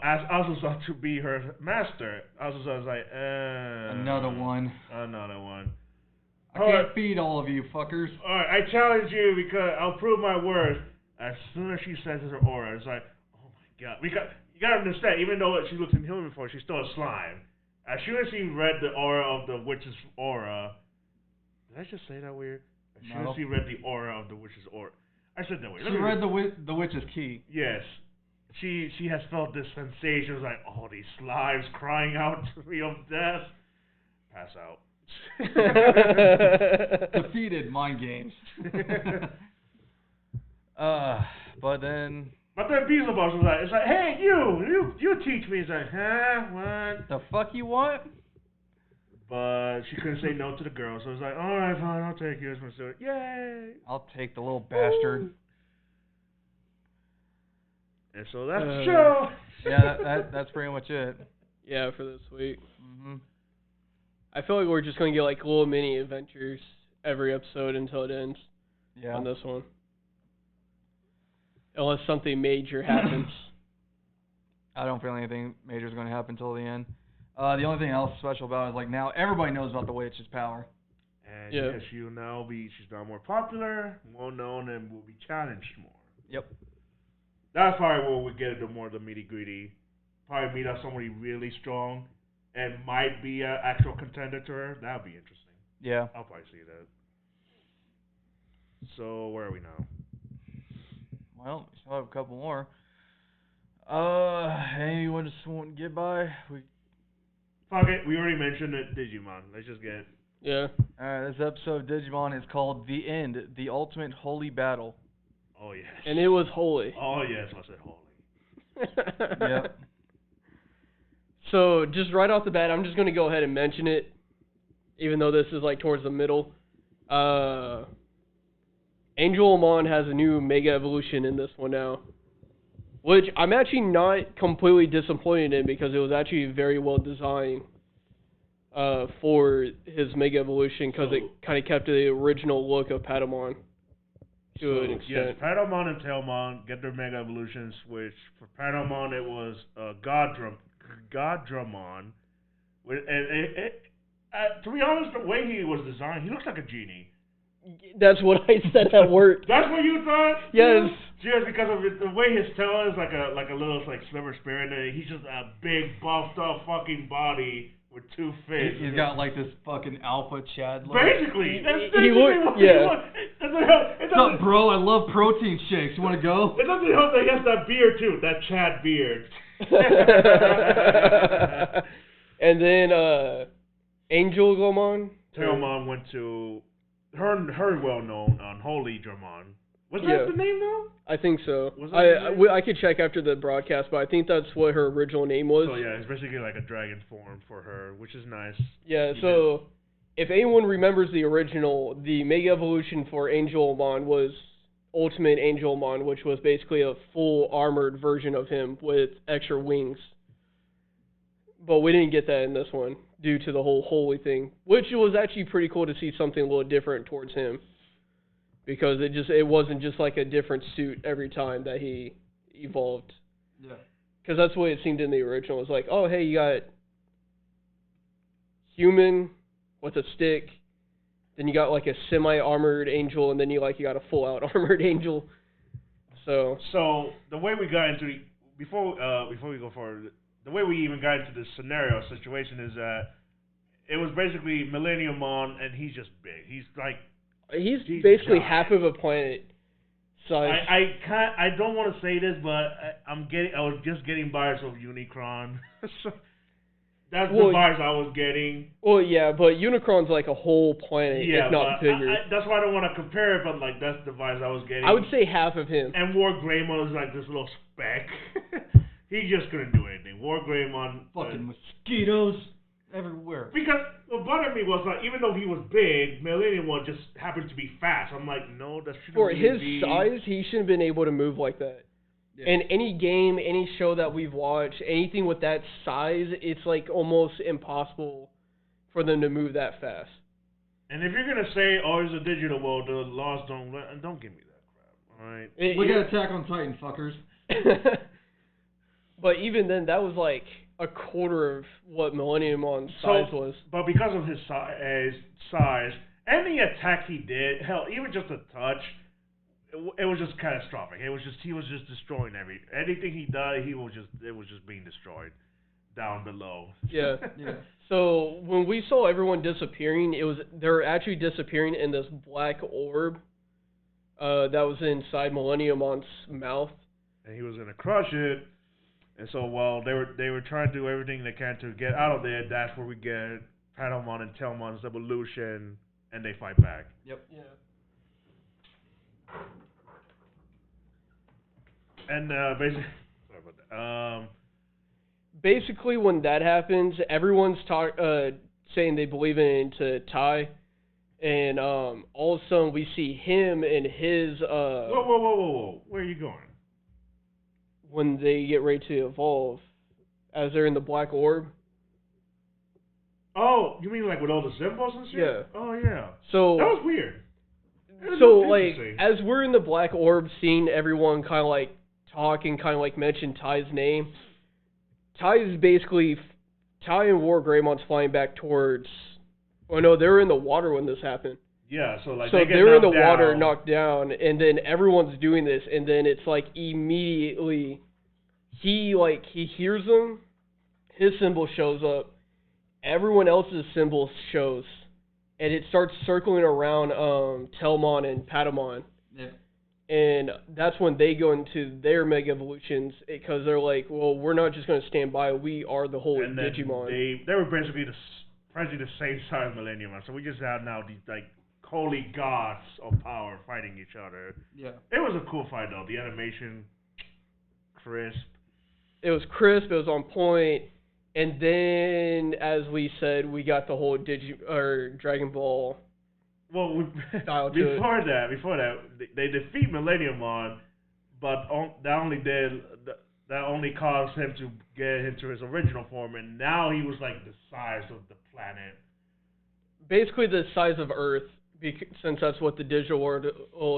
[SPEAKER 3] Asked Azusa to be her master. Azusa was like,
[SPEAKER 2] Another one.
[SPEAKER 3] I
[SPEAKER 2] can't feed all of you fuckers.
[SPEAKER 3] Alright, I challenge you because I'll prove my worth. As soon as she says her aura, it's like, oh my god. You gotta understand, even though she looks in human form, she's still a slime. As soon as she read the aura of the witch's aura, did I just say that weird? As soon as she read the aura of the witch's aura, I said that weird.
[SPEAKER 2] She read the witch's key.
[SPEAKER 3] Yes. She has felt this sensation. It was like, oh, these slimes crying out to me of death. Pass out.
[SPEAKER 2] Defeated, mind games. But then
[SPEAKER 3] Beelzebub was like, it's like, hey, you teach me. It's like, huh, what?
[SPEAKER 2] The fuck you want?
[SPEAKER 3] But she couldn't say no to the girl, so it was like, all right, fine, I'll take you as my sword. Yay!
[SPEAKER 2] I'll take the little bastard.
[SPEAKER 3] And so that's the show.
[SPEAKER 2] Yeah, that's pretty much it.
[SPEAKER 1] Yeah, for this week.
[SPEAKER 2] Mm-hmm.
[SPEAKER 1] I feel like we're just gonna get like little mini adventures every episode until it ends.
[SPEAKER 2] Yeah.
[SPEAKER 1] On this one. Unless something major happens.
[SPEAKER 2] I don't feel anything major is going to happen until the end. The only thing else special about it is like now everybody knows about the witch's power.
[SPEAKER 3] And yes, she's now more popular, more known, and will be challenged more.
[SPEAKER 2] Yep.
[SPEAKER 3] That's probably where we get into more of the nitty-gritty. Probably meet up somebody really strong and might be an actual contender to her. That would be interesting.
[SPEAKER 2] Yeah.
[SPEAKER 3] I'll probably see that. So, where are we now?
[SPEAKER 2] Well, we still have a couple more. Anyone just want to get by?
[SPEAKER 3] Fuck it. We already mentioned it. Digimon. Let's just get it.
[SPEAKER 1] Yeah.
[SPEAKER 2] Alright, this episode of Digimon is called The End, The Ultimate Holy Battle.
[SPEAKER 3] Oh, yes.
[SPEAKER 1] And it was holy.
[SPEAKER 3] Oh, yes. I said holy.
[SPEAKER 2] Yep.
[SPEAKER 1] So, just right off the bat, I'm just going to go ahead and mention it, even though this is like towards the middle. Angel Amon has a new Mega Evolution in this one now, which I'm actually not completely disappointed in because it was actually very well designed for his Mega Evolution because it kind of kept the original look of Patamon to an extent.
[SPEAKER 3] Yes, Patamon and Tailmon get their Mega Evolutions, which for Patamon it was Goddramon. And to be honest, the way he was designed, he looks like a genie.
[SPEAKER 1] That's what I said at work.
[SPEAKER 3] That's what you thought?
[SPEAKER 1] Yes.
[SPEAKER 3] Just because of the way his tail is like a little like sliver spirit, and he's just a big buffed up fucking body with two fins.
[SPEAKER 2] He's got like this fucking alpha Chad look.
[SPEAKER 3] Basically, that's
[SPEAKER 1] he looked, yeah.
[SPEAKER 2] What's up, bro? I love protein shakes. You want to go?
[SPEAKER 3] It doesn't help that he has that beard too, that Chad beard.
[SPEAKER 1] And then Angel Gomon.
[SPEAKER 3] Tailmon went to her well-known Unholy Dramon. Was that the name though?
[SPEAKER 1] I think so.
[SPEAKER 3] Was that
[SPEAKER 1] I could check after the broadcast, but I think that's what her original name was.
[SPEAKER 3] So yeah, it's basically like a dragon form for her, which is nice.
[SPEAKER 1] Yeah, so if anyone remembers the original, the Mega Evolution for Angel Amon was Ultimate Angel Amon, which was basically a full armored version of him with extra wings. But we didn't get that in this one due to the whole holy thing, which was actually pretty cool to see something a little different towards him. Because it wasn't just like a different suit every time that he evolved.
[SPEAKER 2] Yeah.
[SPEAKER 1] Because that's the way it seemed in the original. It was like, oh, hey, you got human with a stick, then you got like a semi-armored angel, and then you got a full-out armored angel. So
[SPEAKER 3] the way we got into before we go forward, the way we even got into this scenario situation is that it was basically Millennium Mon, and he's just big. He's
[SPEAKER 1] basically
[SPEAKER 3] giant.
[SPEAKER 1] half of a planet size.
[SPEAKER 3] I don't want to say this, but I was just getting biased of Unicron. So that's the bias I was getting.
[SPEAKER 1] Well, yeah, but Unicron's like a whole planet, if not bigger.
[SPEAKER 3] That's why I don't want to compare it, but like that's the bias I was getting.
[SPEAKER 1] I would say half of him.
[SPEAKER 3] And War Greymon is like this little speck. He just couldn't do anything. War Greymon.
[SPEAKER 2] Fucking mosquitoes everywhere.
[SPEAKER 3] Because what bothered me was like, even though he was big, Millennium One just happened to be fast. I'm like, no, that shouldn't
[SPEAKER 1] For his
[SPEAKER 3] be.
[SPEAKER 1] size, he shouldn't have been able to move like that. Yeah. In any game, any show that we've watched, anything with that size, it's like almost impossible for them to move that fast.
[SPEAKER 3] And if you're gonna say, "Oh, it's a digital world," the laws don't give me that crap. All right.
[SPEAKER 2] Look at Attack on Titan, fuckers.
[SPEAKER 1] But even then, that was like a quarter of what Millennium Mon's size was.
[SPEAKER 3] But because of his size, any attack he did, hell, even just a touch, it was just catastrophic. He was just destroying anything he did. It was just being destroyed down below.
[SPEAKER 1] Yeah. Yeah. So when we saw everyone disappearing, they're actually disappearing in this black orb that was inside Millennium Mon's mouth.
[SPEAKER 3] And he was gonna crush it. And so while they were trying to do everything they can to get out of there, that's where we get Patamon and Telmon's evolution, and they fight back.
[SPEAKER 1] Yep. Yeah.
[SPEAKER 3] And basically, sorry about that.
[SPEAKER 1] Basically, when that happens, everyone's saying they believe into Tai, and all of a sudden we see him and his.
[SPEAKER 3] Whoa! Where are you going?
[SPEAKER 1] When they get ready to evolve, as they're in the black orb.
[SPEAKER 3] Oh, you mean like with all the symbols and shit?
[SPEAKER 1] Yeah.
[SPEAKER 3] Oh yeah.
[SPEAKER 1] So
[SPEAKER 3] that was weird.
[SPEAKER 1] So like, as we're in the black orb, seeing everyone kind of like talk and kind of like mention Ty's name, Tai and War Greymon's flying back towards. Oh no, they were in the water when this happened.
[SPEAKER 3] Yeah, so like
[SPEAKER 1] they're in the water, knocked down, and then everyone's doing this, and then it's like immediately he hears them, his symbol shows up, everyone else's symbol shows, and it starts circling around Telmon and Patamon.
[SPEAKER 2] Yeah.
[SPEAKER 1] And that's when they go into their mega evolutions, because they're like, well, we're not just going to stand by, we are the whole Digimon.
[SPEAKER 3] They were basically the same size Millennium, so we just have now these like holy gods of power fighting each other.
[SPEAKER 1] Yeah.
[SPEAKER 3] It was a cool fight though. The animation, crisp.
[SPEAKER 1] It was crisp. It was on point. And then, as we said, we got the whole Dragon Ball.
[SPEAKER 3] Well,
[SPEAKER 1] style
[SPEAKER 3] before that, they defeat Millennium On, but that only caused him to get into his original form, and now he was like the size of the planet.
[SPEAKER 1] Basically, the size of Earth. Since that's what the digital world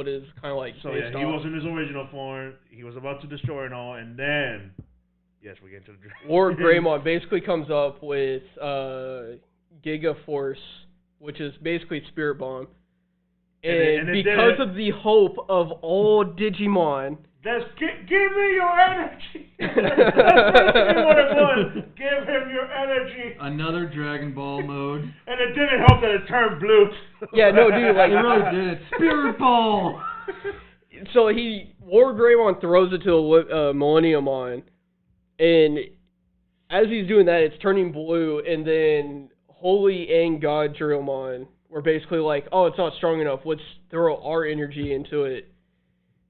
[SPEAKER 1] is kind of like.
[SPEAKER 3] So yeah, he was in his original form. He was about to destroy it all, and then, yes, we get into the
[SPEAKER 1] War Greymon basically comes up with Giga Force, which is basically Spirit Bomb, and because of the hope of all Digimon.
[SPEAKER 3] Give me your energy. That's basically what it was. Give him your energy.
[SPEAKER 2] Another Dragon Ball mode.
[SPEAKER 3] And it didn't help that it turned blue.
[SPEAKER 1] Yeah, no, dude, like
[SPEAKER 2] it really did. Spirit Ball.
[SPEAKER 1] So War Greymon throws it to the Millennium On, and as he's doing that, it's turning blue, and then Holy and God Drillmon were basically like, oh, it's not strong enough. Let's throw our energy into it.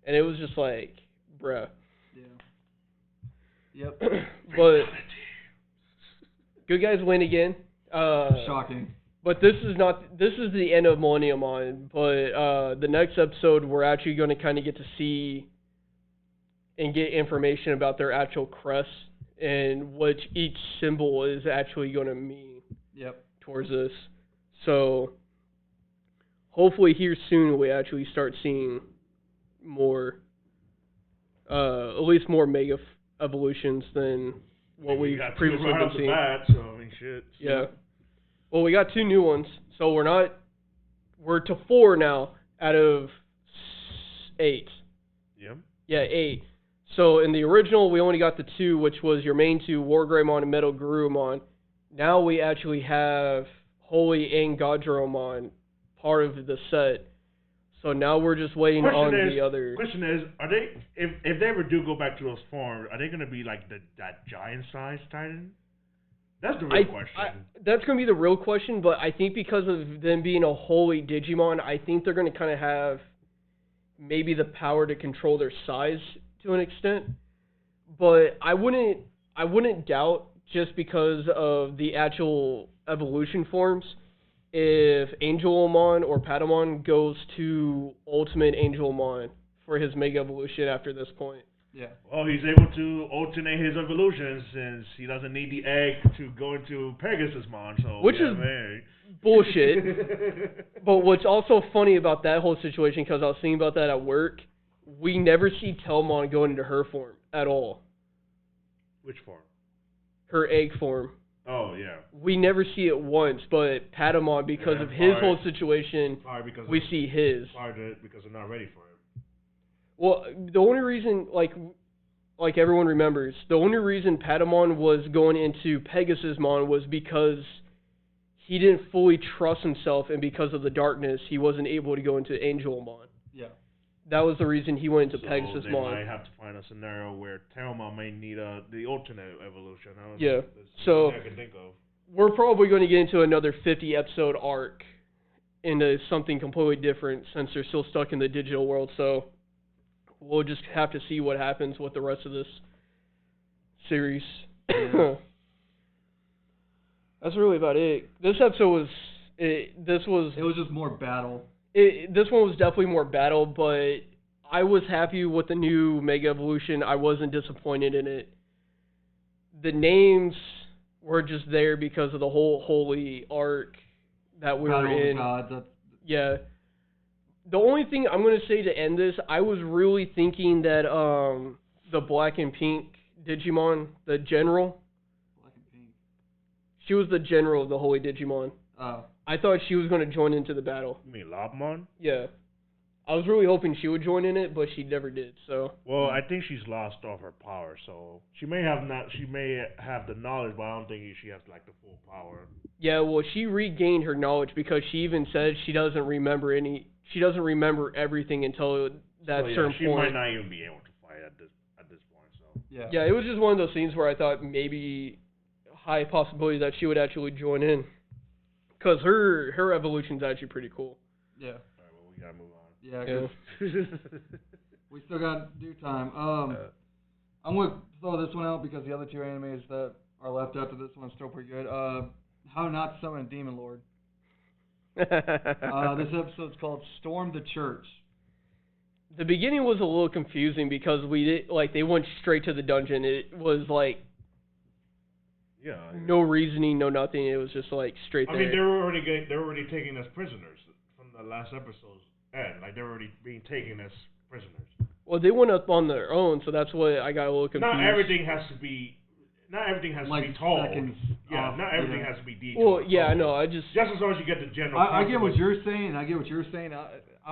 [SPEAKER 1] And it was just like, bruh.
[SPEAKER 2] Yeah. Yep.
[SPEAKER 1] But good guys win again.
[SPEAKER 2] Shocking.
[SPEAKER 1] But this is the end of Millennium On. But the next episode, we're actually going to kind of get to see and get information about their actual crest and what each symbol is actually going to mean.
[SPEAKER 2] Yep.
[SPEAKER 1] Towards this. So hopefully here soon we actually start seeing more, at least more mega evolutions than what we've previously been seeing.
[SPEAKER 3] So I mean, shit.
[SPEAKER 1] Yeah. Well, we got 2 new ones, so we're we're to 4 now out of 8.
[SPEAKER 3] Yep.
[SPEAKER 1] Yeah, 8. So in the original, we only got the 2, which was your main 2, War Greymon and Metal Garurumon. Now we actually have Holy and Gajaromon part of the set. So now we're just waiting on the other.
[SPEAKER 3] Question is, are they if they ever do go back to those forms, are they gonna be like that giant size Titan? That's the real question.
[SPEAKER 1] That's gonna be the real question, but I think because of them being a holy Digimon, I think they're gonna kind of have maybe the power to control their size to an extent. But I wouldn't doubt, just because of the actual evolution forms, if Angelomon or Patamon goes to Ultimate Angelomon for his Mega Evolution after this point.
[SPEAKER 2] Yeah.
[SPEAKER 3] Well, he's able to alternate his evolutions since he doesn't need the egg to go into Pegasusmon. So
[SPEAKER 1] which is bullshit. But what's also funny about that whole situation, because I was thinking about that at work, we never see Telmon go into her form at all.
[SPEAKER 3] Which form?
[SPEAKER 1] Her egg form.
[SPEAKER 3] Oh, yeah.
[SPEAKER 1] We never see it once, but Patamon, because of his whole situation, we see his.
[SPEAKER 3] Because they're not ready for him.
[SPEAKER 1] Well, the only reason, like everyone remembers, the only reason Patamon was going into Pegasusmon was because he didn't fully trust himself, and because of the darkness, he wasn't able to go into Angelomon.
[SPEAKER 2] Yeah.
[SPEAKER 1] That was the reason he went into Pegasusmon.
[SPEAKER 3] They might have to find a scenario where Telmon may need the alternate evolution.
[SPEAKER 1] Yeah. So
[SPEAKER 3] I can think of.
[SPEAKER 1] We're probably going to get into another 50 episode arc into something completely different, since they're still stuck in the digital world. So we'll just have to see what happens with the rest of this series.
[SPEAKER 2] Yeah.
[SPEAKER 1] That's really about it. This episode was. It was
[SPEAKER 2] just more battle.
[SPEAKER 1] This one was definitely more battle, but I was happy with the new Mega Evolution. I wasn't disappointed in it. The names were just there because of the whole Holy arc that we were in. Yeah. The only thing I'm going to say to end this, I was really thinking that the Black and Pink Digimon, the General.
[SPEAKER 2] Black and Pink.
[SPEAKER 1] She was the General of the Holy Digimon.
[SPEAKER 2] Oh.
[SPEAKER 1] I thought she was going to join into the battle.
[SPEAKER 3] You mean Lobmon?
[SPEAKER 1] Yeah. I was really hoping she would join in it, but she never did. So.
[SPEAKER 3] Well, I think she's lost all her power, so she may have the knowledge, but I don't think she has like the full power.
[SPEAKER 1] Yeah, well, she regained her knowledge because she even said she doesn't remember everything until that certain point.
[SPEAKER 3] She might not even be able to fight at this point. So.
[SPEAKER 2] Yeah.
[SPEAKER 1] Yeah, it was just one of those things where I thought maybe high possibility that she would actually join in. Because her evolution's actually pretty cool.
[SPEAKER 2] Yeah.
[SPEAKER 3] Alright, well, we gotta move on.
[SPEAKER 2] Yeah, we still got due time. I'm going to throw this one out because the other two animes that are left after this one are still pretty good. How Not to Summon a Demon Lord. This episode's called Storm the Church.
[SPEAKER 1] The beginning was a little confusing because they went straight to the dungeon. It was like no reasoning, no nothing. It was just like straight there.
[SPEAKER 3] I mean, they were already taken as prisoners from the last episode's end. Like, they were already being taken as prisoners.
[SPEAKER 1] Well, they went up on their own, so that's why I got a little confused.
[SPEAKER 3] Not everything has to be told.
[SPEAKER 2] Seconds
[SPEAKER 3] not everything has to be detailed.
[SPEAKER 1] Well, yeah, I know.
[SPEAKER 3] Just as long as you get the general.
[SPEAKER 2] I get what you're saying. I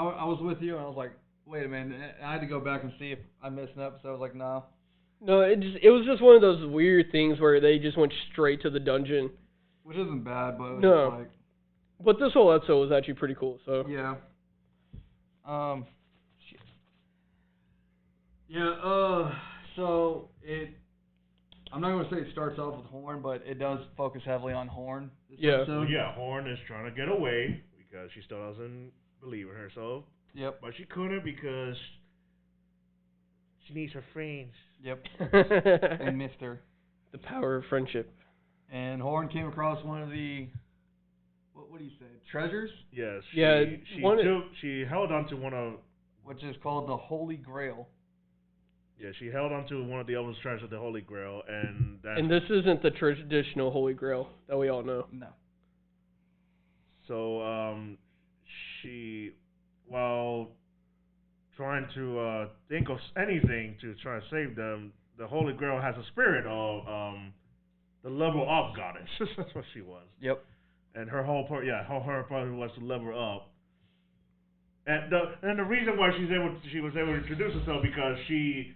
[SPEAKER 2] was with you, and I was like, wait a minute. I had to go back and see if I missed an episode. I was like, no.
[SPEAKER 1] No, it was just one of those weird things where they just went straight to the dungeon.
[SPEAKER 2] Which isn't bad, but it was
[SPEAKER 1] no.
[SPEAKER 2] like...
[SPEAKER 1] But this whole episode was actually pretty cool, so...
[SPEAKER 2] Yeah. Shit. Yeah, I'm not going to say it starts off with Horn, but it does focus heavily on Horn.
[SPEAKER 3] Well, Horn is trying to get away because she still doesn't believe in herself.
[SPEAKER 2] Yep.
[SPEAKER 3] But she couldn't because she needs her friends.
[SPEAKER 2] Yep. And missed her.
[SPEAKER 1] The power of friendship.
[SPEAKER 2] And Horn came across one of the, what do you say, treasures?
[SPEAKER 3] Yes. She held on to one of...
[SPEAKER 2] Which is called the Holy Grail.
[SPEAKER 3] Yeah, she held on to one of the eldest treasures of the Holy Grail, and that's...
[SPEAKER 1] And this isn't the traditional Holy Grail that we all know.
[SPEAKER 2] No.
[SPEAKER 3] So, she, while trying to think of anything to try to save them, the Holy Grail has a spirit of the level up goddess. That's what she was.
[SPEAKER 2] Yep.
[SPEAKER 3] And her whole purpose was to level up. And the reason why she was able to introduce herself because she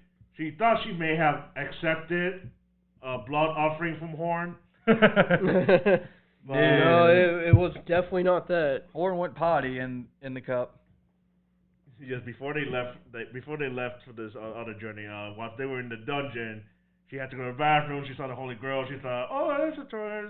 [SPEAKER 3] thought she may have accepted a blood offering from Horn. But
[SPEAKER 1] No, it was definitely not that.
[SPEAKER 2] Horn went potty in the cup.
[SPEAKER 3] just before they left for this other journey, while they were in the dungeon, she had to go to the bathroom. She saw the Holy Grail. She thought, "Oh, it's a toy."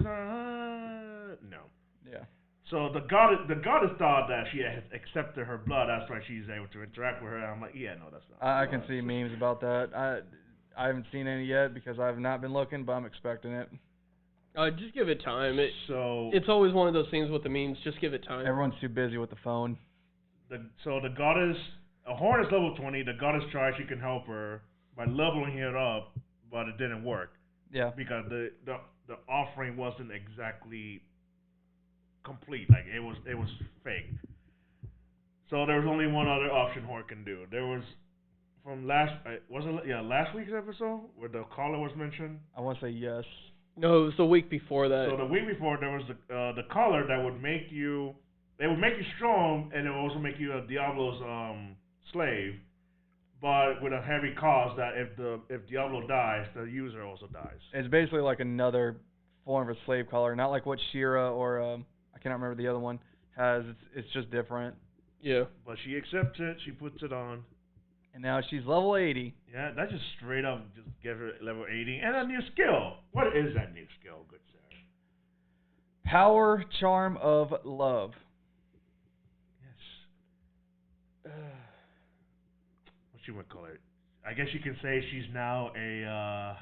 [SPEAKER 3] No.
[SPEAKER 2] Yeah.
[SPEAKER 3] So the goddess thought that she had accepted her blood. That's why she's able to interact with her. I'm like, yeah, no, that's not.
[SPEAKER 2] I can see memes about that. I haven't seen any yet because I've not been looking, but I'm expecting it.
[SPEAKER 1] Just give it time.
[SPEAKER 3] So
[SPEAKER 1] It's always one of those things with the memes. Just give it time.
[SPEAKER 2] Everyone's too busy with the phone.
[SPEAKER 3] So the goddess, a Horn is level 20. The goddess tried she can help her by leveling it up, but it didn't work.
[SPEAKER 2] Yeah.
[SPEAKER 3] Because the offering wasn't exactly complete. Like it was fake. So there was only one other option Horn can do. There was from last week's episode where the caller was mentioned.
[SPEAKER 2] I want to say yes.
[SPEAKER 1] No, it was the week before that.
[SPEAKER 3] So the week before there was the caller that would make you. They would make you strong, and it would also make you a Diablo's slave, but with a heavy cost that if Diablo dies, the user also dies.
[SPEAKER 2] It's basically like another form of a slave collar, not like what Shira or I cannot remember the other one has. It's just different.
[SPEAKER 1] Yeah.
[SPEAKER 3] But she accepts it. She puts it on.
[SPEAKER 2] And now she's level 80.
[SPEAKER 3] Yeah, that just straight up just give her level 80 and a new skill. What is that new skill, good sir?
[SPEAKER 2] Power Charm of Love.
[SPEAKER 3] Yes. What you would call it? I guess you can say she's now a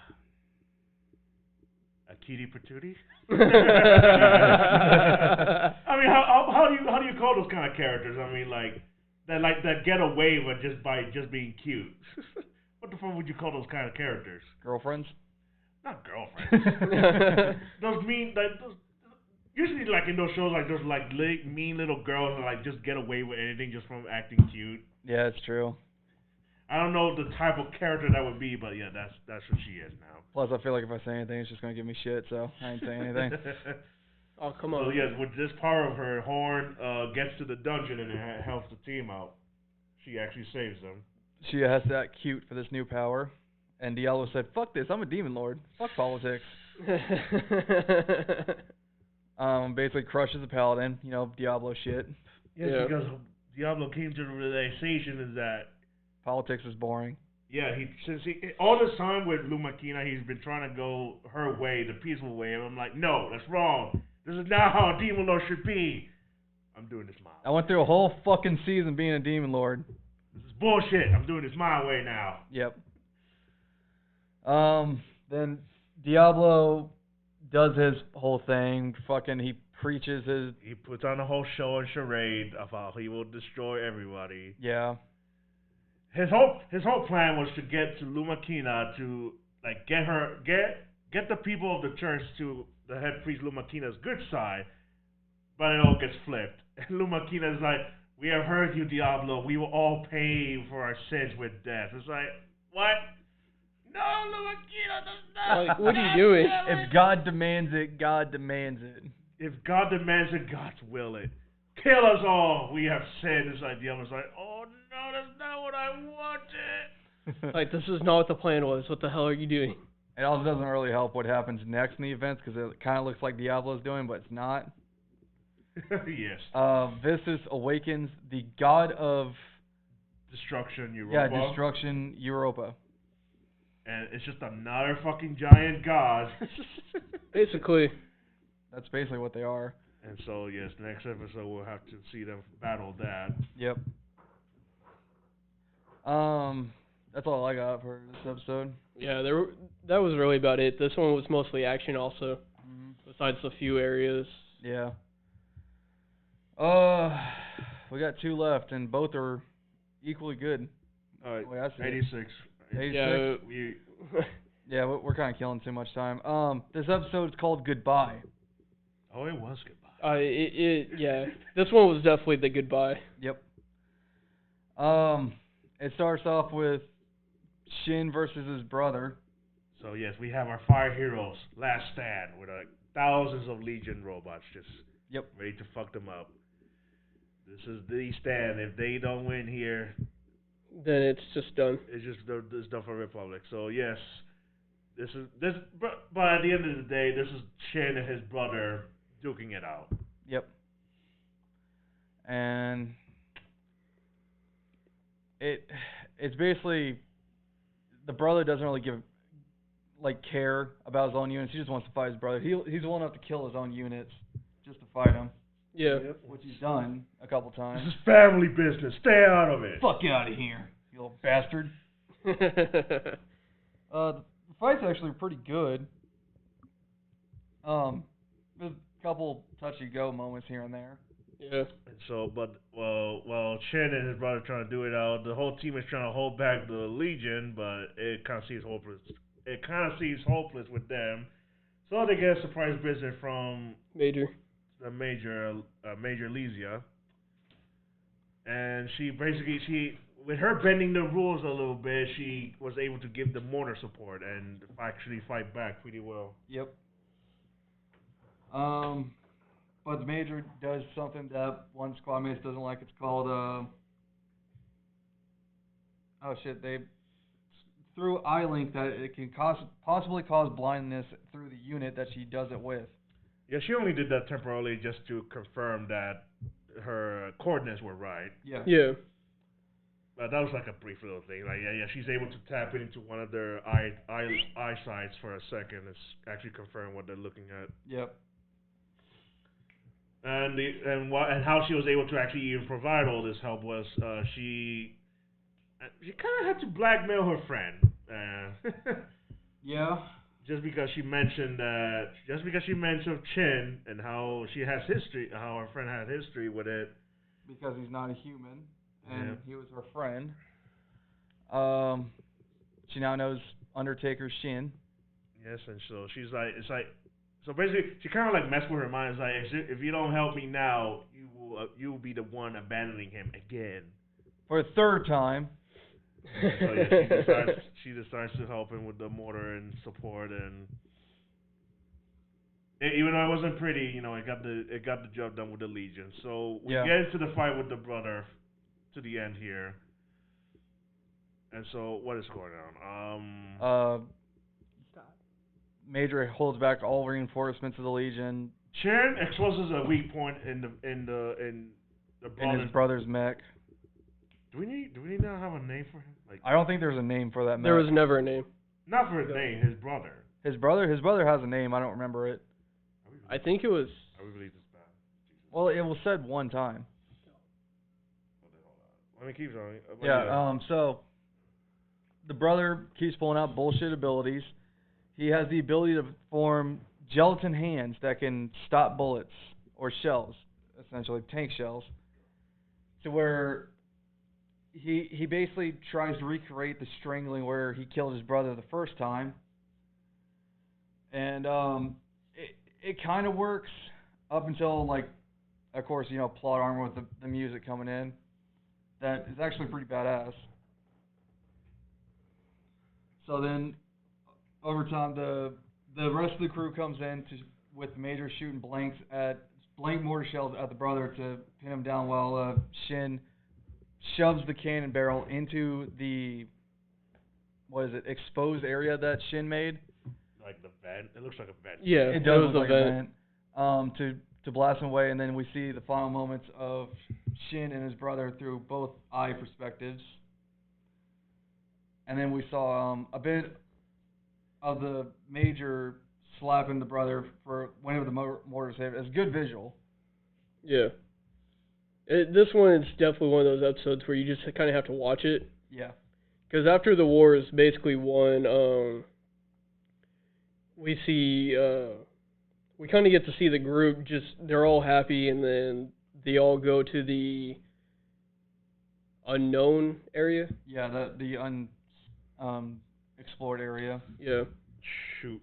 [SPEAKER 3] kitty patootie. I mean, how do you call those kind of characters? I mean, that get away with just being cute. What the fuck would you call those kind of characters?
[SPEAKER 2] Girlfriends?
[SPEAKER 3] Not girlfriends. those usually like in those shows like those like mean little girls that like just get away with anything just from acting cute.
[SPEAKER 2] Yeah, it's true.
[SPEAKER 3] I don't know the type of character that would be, but yeah, that's what she is now.
[SPEAKER 2] Plus, I feel like if I say anything, it's just gonna give me shit, so I ain't saying anything.
[SPEAKER 1] Oh, come on.
[SPEAKER 3] So yes, with this power of her, Horn gets to the dungeon and it helps the team out. She actually saves them.
[SPEAKER 2] She has to act cute for this new power. And Diablo said, "Fuck this, I'm a demon lord. Fuck politics." Basically crushes a paladin, Diablo shit.
[SPEAKER 3] Yes,
[SPEAKER 1] Yeah.
[SPEAKER 3] because Diablo came to the realization is that
[SPEAKER 2] Politics is boring.
[SPEAKER 3] yeah, all this time with Lumakina, he's been trying to go her way, the peaceful way, and I'm like, no, that's wrong. This is not how a demon lord should be. I'm doing this my way.
[SPEAKER 2] I went through a whole fucking season being a demon lord.
[SPEAKER 3] This is bullshit. I'm doing this my way now.
[SPEAKER 2] Yep. Then Diablo does his whole thing. Fucking, he preaches his.
[SPEAKER 3] He puts on a whole show and charade of how he will destroy everybody.
[SPEAKER 2] Yeah.
[SPEAKER 3] His whole plan was to get to Lumakina to like get the people of the church to the head priest Lumakina's good side, but it all gets flipped. And Lumakina is like, "We have heard you, Diablo. We will all pay for our sins with death." It's like, what? No, Lumakina does not.
[SPEAKER 1] Like, what are you doing?
[SPEAKER 2] If God demands it, God demands it.
[SPEAKER 3] If God demands it, God will it. Kill us all. We have sinned. It's like Diablo's like, oh no, that's not what I wanted.
[SPEAKER 1] Like, this is not what the plan was. What the hell are you doing?
[SPEAKER 2] It also doesn't really help what happens next in the events because it kind of looks like Diablo's doing, but it's not.
[SPEAKER 3] Yes.
[SPEAKER 2] Viscus awakens the god of
[SPEAKER 3] Destruction Europa.
[SPEAKER 2] Yeah, Destruction Europa.
[SPEAKER 3] And it's just another fucking giant god.
[SPEAKER 1] Basically.
[SPEAKER 2] That's basically what they are.
[SPEAKER 3] And so, yes, next episode we'll have to see them battle that.
[SPEAKER 2] Yep. That's all I got for this episode.
[SPEAKER 1] Yeah, that was really about it. This one was mostly action also, besides a few areas.
[SPEAKER 2] Yeah. We got 2 left, and both are equally good.
[SPEAKER 3] All right,
[SPEAKER 2] Wait, I see it.
[SPEAKER 3] 86.
[SPEAKER 2] 86?
[SPEAKER 1] Yeah,
[SPEAKER 2] Yeah, we're kind of killing too much time. This episode is called Goodbye.
[SPEAKER 3] Oh, it was goodbye.
[SPEAKER 1] yeah. This one was definitely the goodbye.
[SPEAKER 2] Yep. It starts off with Shin versus his brother.
[SPEAKER 3] So, yes, we have our fire heroes, last stand, with thousands of Legion robots just
[SPEAKER 2] Yep.
[SPEAKER 3] ready to fuck them up. This is the stand. If they don't win here,
[SPEAKER 1] Then it's just done.
[SPEAKER 3] it's done for Republic. So yes, but at the end of the day, this is Shin and his brother duking it out.
[SPEAKER 2] Yep. And it's basically the brother doesn't really care about his own units. He just wants to fight his brother. He's willing enough to kill his own units just to fight him.
[SPEAKER 1] Yeah.
[SPEAKER 3] Yep.
[SPEAKER 2] Which he's done a couple times.
[SPEAKER 3] This is family business. Stay out of it.
[SPEAKER 2] Fuck out of here, you little bastard. The fight's actually pretty good. There's a couple touch-and-go moments here and there.
[SPEAKER 1] Yeah.
[SPEAKER 3] And so, but while Shin and his brother trying to do it out, the whole team is trying to hold back the Legion, but it kind of seems hopeless. It kind of seems hopeless with them. So they get a surprise visit from
[SPEAKER 1] Major
[SPEAKER 3] Lysia, and she with her bending the rules a little bit, she was able to give the mortar support and actually fight back pretty well.
[SPEAKER 2] Yep. But the Major does something that one squad mates doesn't like. It's called they through eye link that it can possibly cause blindness through the unit that she does it with.
[SPEAKER 3] Yeah, she only did that temporarily just to confirm that her coordinates were right.
[SPEAKER 2] Yeah.
[SPEAKER 1] Yeah.
[SPEAKER 3] But that was like a brief little thing. Like, yeah, she's able to tap into one of their eye sights for a second. It's actually confirming what they're looking at.
[SPEAKER 2] Yep.
[SPEAKER 3] And how she was able to actually even provide all this help was she kind of had to blackmail her friend.
[SPEAKER 2] Yeah.
[SPEAKER 3] Just because she mentioned Chin and how her friend had history with it.
[SPEAKER 2] Because he's not a human, and he was her friend. She now knows Undertaker's Shin.
[SPEAKER 3] Yes, and so so basically she kind of like messed with her mind. It's like, if you don't help me now, you will be the one abandoning him again.
[SPEAKER 2] For a third time.
[SPEAKER 3] So yeah, she decides to help him with the mortar and support, and even though it wasn't pretty, it got the job done with the Legion. So we get into the fight with the brother to the end here. And so what is going on?
[SPEAKER 2] Major holds back all reinforcements of the Legion.
[SPEAKER 3] Chin exposes a weak point in his
[SPEAKER 2] brother's mech.
[SPEAKER 3] Do we need now have a name for him? Like,
[SPEAKER 2] I don't think there's a name for that mech.
[SPEAKER 1] There was never a name.
[SPEAKER 3] Not for his name, his brother.
[SPEAKER 2] His brother has a name. I don't remember it.
[SPEAKER 1] I think it was.
[SPEAKER 3] Are we really this bad?
[SPEAKER 2] Well, it was said one time.
[SPEAKER 3] Let me keep going.
[SPEAKER 2] So the brother keeps pulling out bullshit abilities. He has the ability to form gelatin hands that can stop bullets or shells, essentially tank shells, to where he basically tries to recreate the strangling where he killed his brother the first time, and it kind of works up until, like, of course, plot armor with the music coming in. That is actually pretty badass. So then, over time, the rest of the crew comes in with Major shooting blank mortar shells at the brother to pin him down, while Shin shoves the cannon barrel into the exposed area that Shin made.
[SPEAKER 3] Like the vent. It looks like a vent.
[SPEAKER 1] Yeah,
[SPEAKER 2] it does look like a vent. To blast him away, and then we see the final moments of Shin and his brother through both eye perspectives. And then we saw a bit of the Major slapping the brother for whenever the mortar saved. It's a good visual.
[SPEAKER 1] Yeah. This one is definitely one of those episodes where you just kind of have to watch it.
[SPEAKER 2] Yeah.
[SPEAKER 1] Because after the war is basically won, we see, we kind of get to see the group they're all happy, and then they all go to the unknown area.
[SPEAKER 2] Yeah, the explored area.
[SPEAKER 3] Yeah. Shure.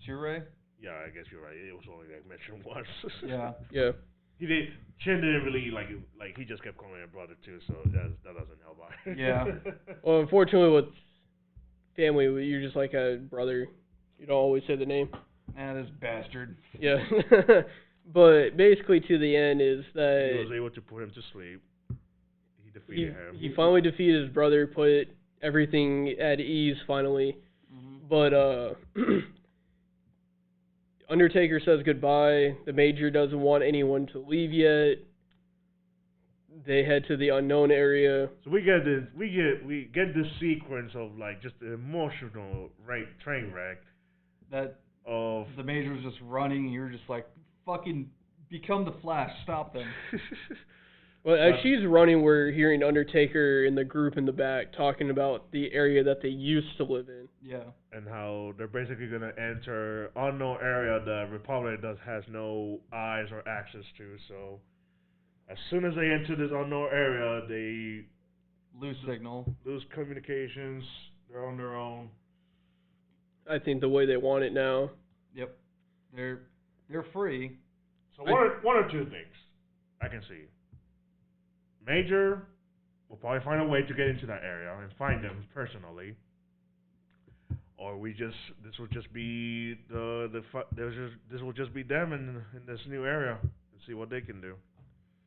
[SPEAKER 2] Shure?
[SPEAKER 3] Yeah, I guess you're right. It was only mentioned once.
[SPEAKER 2] Yeah.
[SPEAKER 1] Yeah.
[SPEAKER 3] Chin didn't really like he just kept calling him brother too, so that doesn't help either.
[SPEAKER 2] Yeah.
[SPEAKER 1] Well, unfortunately, with family, you're just like a brother. You don't always say the name.
[SPEAKER 2] This bastard.
[SPEAKER 1] Yeah. But basically, to the end is
[SPEAKER 3] He
[SPEAKER 1] that
[SPEAKER 3] was able to put him to sleep. He defeated him.
[SPEAKER 1] he finally defeated his brother, put everything at ease finally.
[SPEAKER 2] Mm-hmm.
[SPEAKER 1] But Undertaker says goodbye. The Major doesn't want anyone to leave yet. They head to the unknown area.
[SPEAKER 3] So we get this sequence of like just an emotional train wreck
[SPEAKER 2] That
[SPEAKER 3] of
[SPEAKER 2] the Major was just running, and you're just like, fucking become the Flash, stop them.
[SPEAKER 1] Well, as she's running, we're hearing Undertaker and the group in the back talking about the area that they used to live in.
[SPEAKER 2] Yeah.
[SPEAKER 3] and how they're basically gonna enter unknown area that Republic has no eyes or access to. So as soon as they enter this unknown area, they
[SPEAKER 2] Lose signal.
[SPEAKER 3] lose communications. They're on their own.
[SPEAKER 1] I think the way they want it now.
[SPEAKER 2] Yep. They're free.
[SPEAKER 3] So one or two things I can see. Major will probably find a way to get into that area and find them personally, or this will just be this will just be them in this new area and see what they can do.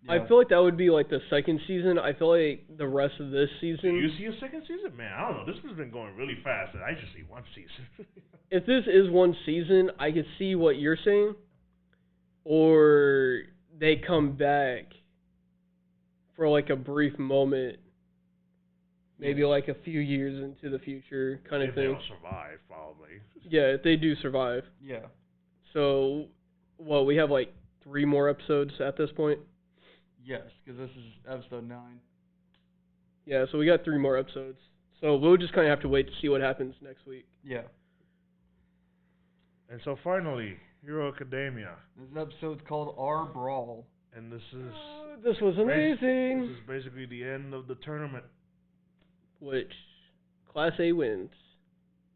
[SPEAKER 2] Yeah.
[SPEAKER 1] I feel like that would be like the second season. I feel like the rest of this
[SPEAKER 3] Do
[SPEAKER 1] season.
[SPEAKER 3] you see a second season? Man, I don't know. This has been going really fast, and I just see one season.
[SPEAKER 1] If this is one season, I could see what you're saying, or they come back for like a brief moment, maybe like a few years into the future kind of
[SPEAKER 3] If
[SPEAKER 1] thing.
[SPEAKER 3] they'll survive, probably.
[SPEAKER 1] Yeah, if they do survive.
[SPEAKER 2] Yeah.
[SPEAKER 1] So, well, we have like 3 more episodes at this point.
[SPEAKER 2] Yes, because this is episode 9.
[SPEAKER 1] Yeah, so we got 3 more episodes. So we'll just kind of have to wait to see what happens next week.
[SPEAKER 2] Yeah.
[SPEAKER 3] And so finally, Hero Academia,
[SPEAKER 2] This episode's called Our Brawl.
[SPEAKER 3] and this is
[SPEAKER 1] This was
[SPEAKER 3] this
[SPEAKER 1] amazing.
[SPEAKER 3] is basically the end of the tournament.
[SPEAKER 1] Which Class A wins.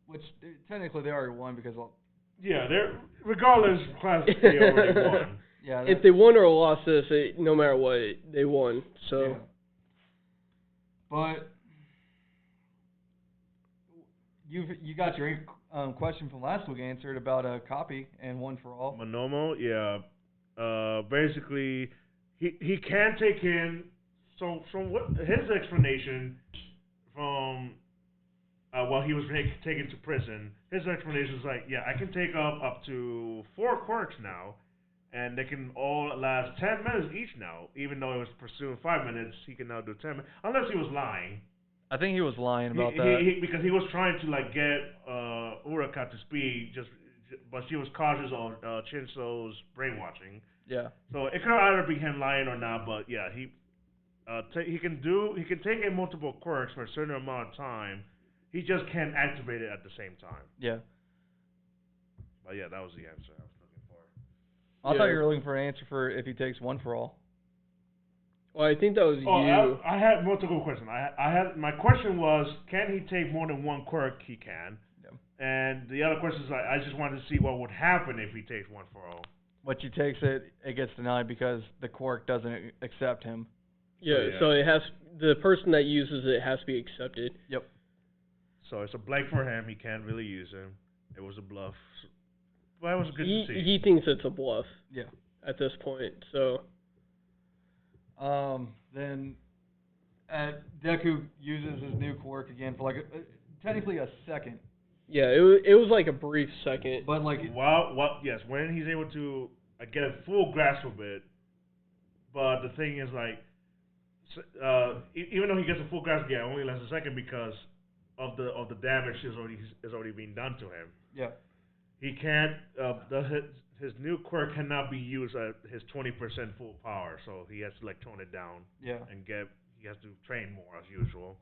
[SPEAKER 2] Which technically they already won because
[SPEAKER 3] Yeah, they're regardless, Class A already won.
[SPEAKER 2] yeah.
[SPEAKER 1] If they won or lost this, no matter what, they won. So
[SPEAKER 2] Yeah. But you got your question from last week answered about a copy and one for all.
[SPEAKER 3] Monomo, yeah. Basically, he can take in. So from what his explanation from while he was taken to prison, his explanation is like, yeah, I can take up to 4 quirks now, and they can all last 10 minutes each now. Even though it was pursuing 5 minutes, he can now do 10 minutes, unless he was lying.
[SPEAKER 2] I think he was lying about that.
[SPEAKER 3] Because he was trying to like get Uraka to speed, but she was cautious of Shinso's brainwashing.
[SPEAKER 2] Yeah.
[SPEAKER 3] So it could either be him lying or not, but yeah, he can take in multiple quirks for a certain amount of time. He just can't activate it at the same time.
[SPEAKER 2] Yeah.
[SPEAKER 3] But yeah, that was the answer I was looking for.
[SPEAKER 2] I thought you were looking for an answer for if he takes one for all.
[SPEAKER 1] Well, I think that was you.
[SPEAKER 3] I had multiple questions. I had my question was, can he take more than 1 quirk? He can.
[SPEAKER 2] Yeah.
[SPEAKER 3] And the other question is, I just wanted to see what would happen if he takes 1 for all.
[SPEAKER 2] When he takes it, it gets denied because the quirk doesn't accept him.
[SPEAKER 1] Yeah, so it has the person that uses it has to be accepted.
[SPEAKER 2] Yep.
[SPEAKER 3] So it's a blank for him. He can't really use him. It was a bluff. But it was good to see.
[SPEAKER 1] He thinks it's a bluff.
[SPEAKER 2] Yeah.
[SPEAKER 1] At this point, so.
[SPEAKER 2] Then Deku uses his new quirk again for like technically a second.
[SPEAKER 1] Yeah, it was like a brief second.
[SPEAKER 2] But like
[SPEAKER 3] Yes, when he's able to get a full grasp of it. But the thing is, like, even though he gets a full grasp, yeah, it only lasts a second because of the damage is already being done to him.
[SPEAKER 2] Yeah.
[SPEAKER 3] He can't. His new quirk cannot be used at his 20% full power, so he has to like tone it down.
[SPEAKER 2] Yeah.
[SPEAKER 3] And he has to train more as usual.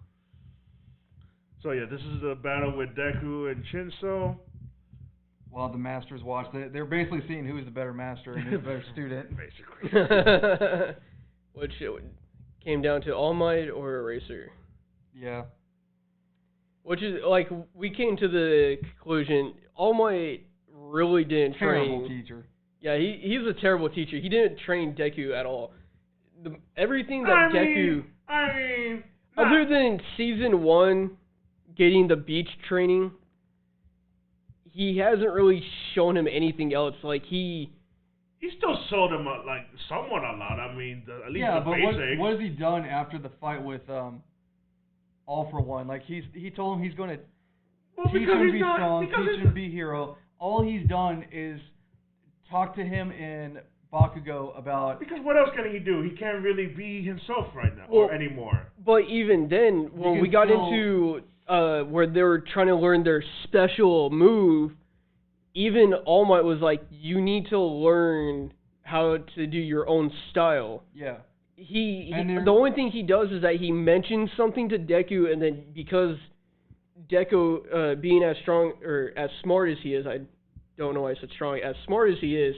[SPEAKER 3] So yeah, this is the battle with Deku and Shinso.
[SPEAKER 2] While the masters watch, they're basically seeing who's the better master and who's the better student.
[SPEAKER 3] Basically.
[SPEAKER 1] Which came down to All Might or Eraser.
[SPEAKER 2] Yeah.
[SPEAKER 1] Which is like we came to the conclusion All Might really didn't
[SPEAKER 2] Terrible
[SPEAKER 1] train.
[SPEAKER 2] teacher.
[SPEAKER 1] Yeah, he's a terrible teacher. He didn't train Deku at all. Everything that Deku, other than season 1, getting the beach training, he hasn't really shown him anything else. Like he
[SPEAKER 3] He still sold him like somewhat a lot. I mean, at least
[SPEAKER 2] Yeah,
[SPEAKER 3] the
[SPEAKER 2] but
[SPEAKER 3] basics.
[SPEAKER 2] what has he done after the fight with All for One? Like he told him he's going to teach him to be strong, teach him to be a hero. All he's done is talk to him in Bakugo about.
[SPEAKER 3] Because what else can he do? He can't really be himself right now or anymore.
[SPEAKER 1] But even then, when we got into where they were trying to learn their special move, even All Might was like, "You need to learn how to do your own style."
[SPEAKER 2] Yeah.
[SPEAKER 1] The only thing he does is that he mentions something to Deku, and then because Deku being as strong or as smart as he is, I don't know why I said strong, as smart as he is,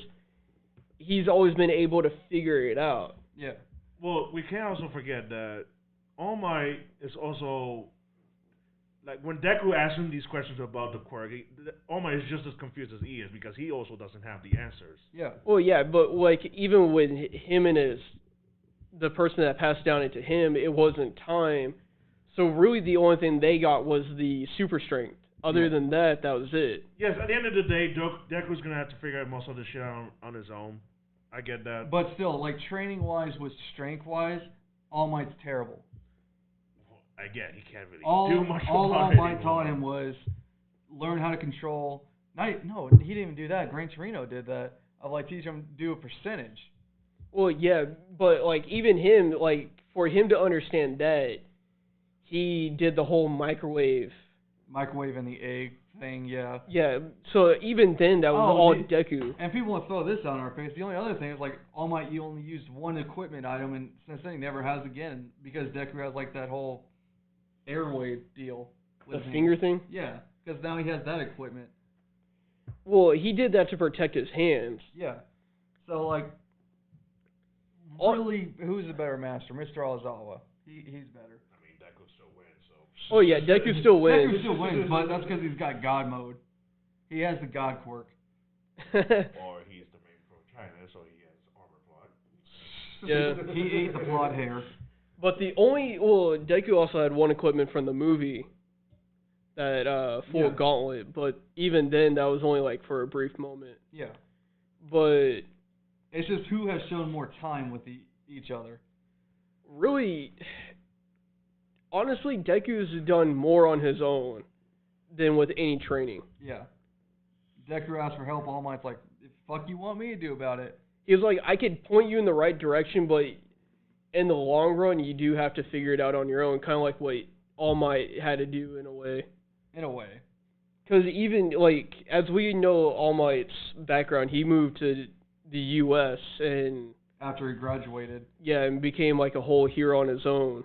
[SPEAKER 1] he's always been able to figure it out.
[SPEAKER 2] Yeah.
[SPEAKER 3] Well, we can't also forget that All Might is also, like, when Deku asks him these questions about the quirk, All Might is just as confused as he is because he also doesn't have the answers.
[SPEAKER 2] Yeah.
[SPEAKER 1] Well, yeah, but like even with him and the person that passed down into him, it wasn't time. So really the only thing they got was the super strength. Other than that, that was it.
[SPEAKER 3] Yes, at the end of the day, Deku's going to have to figure out most of this shit out on his own. I get that.
[SPEAKER 2] But still, like, training-wise with strength-wise, All Might's terrible.
[SPEAKER 3] Again, he can't really do much
[SPEAKER 2] all
[SPEAKER 3] about
[SPEAKER 2] All
[SPEAKER 3] it
[SPEAKER 2] Might
[SPEAKER 3] anymore.
[SPEAKER 2] taught him was learn how to control. No, he didn't even do that. Gran Torino did that. Of, like, teach him to do a percentage.
[SPEAKER 1] Well, yeah, but like even him, like for him to understand that, he did the whole microwave
[SPEAKER 2] And the egg thing, yeah.
[SPEAKER 1] Yeah, so even then, that was all Deku.
[SPEAKER 2] And people will throw this on our face. The only other thing is, like, All Might, you only used one equipment item, and since then he never has again, because Deku has, like, that whole airway deal.
[SPEAKER 1] The finger thing?
[SPEAKER 2] Yeah, because now he has that equipment.
[SPEAKER 1] Well, he did that to protect his hands.
[SPEAKER 2] Yeah. So, like, really, who's the better master, Mr. Ozawa? He's better.
[SPEAKER 3] I mean, Deku still wins, so.
[SPEAKER 1] Oh yeah, Deku still wins.
[SPEAKER 2] Deku still wins, but that's because he's got God mode. He has the God quirk.
[SPEAKER 3] Or he's the main protagonist, so he has armor plot.
[SPEAKER 1] Yeah.
[SPEAKER 2] He ate the plot hair.
[SPEAKER 1] But Deku also had one equipment from the movie, that full gauntlet. But even then, that was only like for a brief moment.
[SPEAKER 2] Yeah.
[SPEAKER 1] But
[SPEAKER 2] it's just who has shown more time with each other.
[SPEAKER 1] Really, honestly, Deku's done more on his own than with any training.
[SPEAKER 2] Yeah. Deku asked for help. All Might's like, "The fuck you want me to do about it?"
[SPEAKER 1] He was like, I could point you in the right direction, but in the long run, you do have to figure it out on your own. Kind of like what All Might had to do in a way.
[SPEAKER 2] In a way.
[SPEAKER 1] Because even, like, as we know All Might's background, he moved to the U.S. and...
[SPEAKER 2] After he graduated.
[SPEAKER 1] Yeah, and became like a whole hero on his own.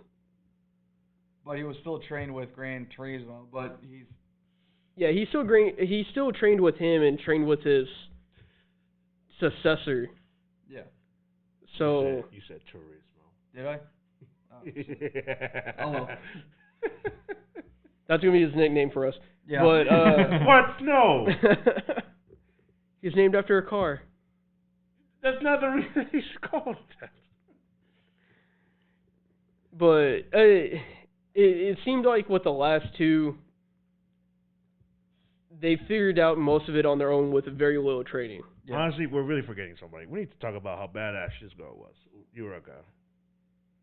[SPEAKER 2] But he was still trained with Gran Turismo, but he's...
[SPEAKER 1] Yeah, he still trained with him and trained with his successor.
[SPEAKER 2] Yeah.
[SPEAKER 1] So...
[SPEAKER 3] You said Turismo.
[SPEAKER 2] Did I? Oh. Oh, well.
[SPEAKER 1] That's going to be his nickname for us.
[SPEAKER 2] Yeah.
[SPEAKER 1] But,
[SPEAKER 3] What? No!
[SPEAKER 1] He's named after a car.
[SPEAKER 3] That's not the reason he's called that.
[SPEAKER 1] But it seemed like with the last two, they figured out most of it on their own with very little training.
[SPEAKER 3] Yeah. Honestly, we're really forgetting somebody. We need to talk about how badass this girl was, Yurika.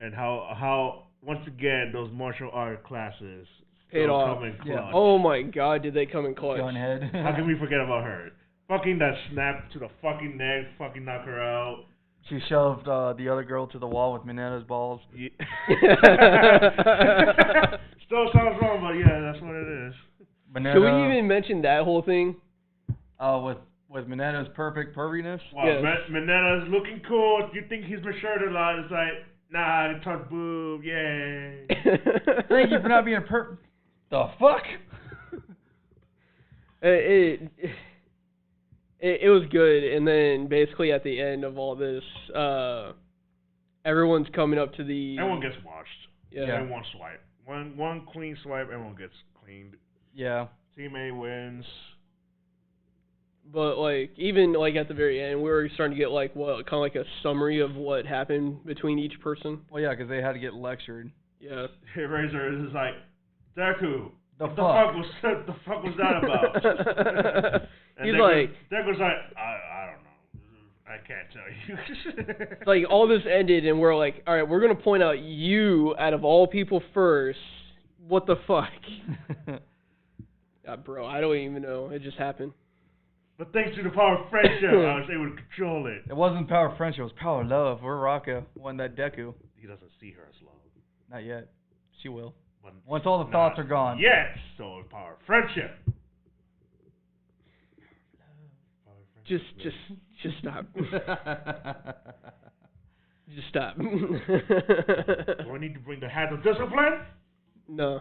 [SPEAKER 3] And how once again, those martial art classes
[SPEAKER 1] paid off.
[SPEAKER 3] Come in clutch.
[SPEAKER 1] Oh my god, did they come in clutch.
[SPEAKER 2] Gunhead.
[SPEAKER 3] How can we forget about her? Fucking that snap to the fucking neck, fucking knock her out.
[SPEAKER 2] She shoved the other girl to the wall with Minetta's balls.
[SPEAKER 3] Yeah. Still sounds wrong, but yeah, that's what it is.
[SPEAKER 2] Minetta,
[SPEAKER 1] Should we even mention that whole thing?
[SPEAKER 2] With Minetta's perfect perviness?
[SPEAKER 3] Wow,
[SPEAKER 1] Yes.
[SPEAKER 3] Minetta's looking cool. You think he's matured a lot. It's like, nah, touch boob, yay.
[SPEAKER 2] Thank you for not being the fuck?
[SPEAKER 1] It was good, and then basically at the end of all this, everyone's coming up to the...
[SPEAKER 3] Everyone gets washed.
[SPEAKER 1] Yeah.
[SPEAKER 3] One swipe. One clean swipe, everyone gets cleaned.
[SPEAKER 2] Yeah.
[SPEAKER 3] Team A wins.
[SPEAKER 1] But, like, even, like, at the very end, we were starting to get, like, what, kind of like a summary of what happened between each person.
[SPEAKER 2] Well, yeah, because they had to get lectured.
[SPEAKER 1] Yeah.
[SPEAKER 3] Razor is like, Deku,
[SPEAKER 2] The
[SPEAKER 3] fuck was that about?
[SPEAKER 1] He's
[SPEAKER 3] Deku's
[SPEAKER 1] like...
[SPEAKER 3] Deku's like, I don't know. I I can't tell you.
[SPEAKER 1] Like, all this ended, and we're like, all right, we're going to point out you, out of all people, first. What the fuck? Bro, I don't even know. It just happened.
[SPEAKER 3] But thanks to the power of friendship, I was able to control it.
[SPEAKER 2] It wasn't power of friendship, it was power of love. We're Raka won that Deku.
[SPEAKER 3] He doesn't see her as love.
[SPEAKER 2] Not yet. She will.
[SPEAKER 3] But
[SPEAKER 2] Once all the thoughts are gone.
[SPEAKER 3] Yes, so power of friendship.
[SPEAKER 1] Just stop. Just stop.
[SPEAKER 3] Do I need to bring the hat of discipline?
[SPEAKER 1] No.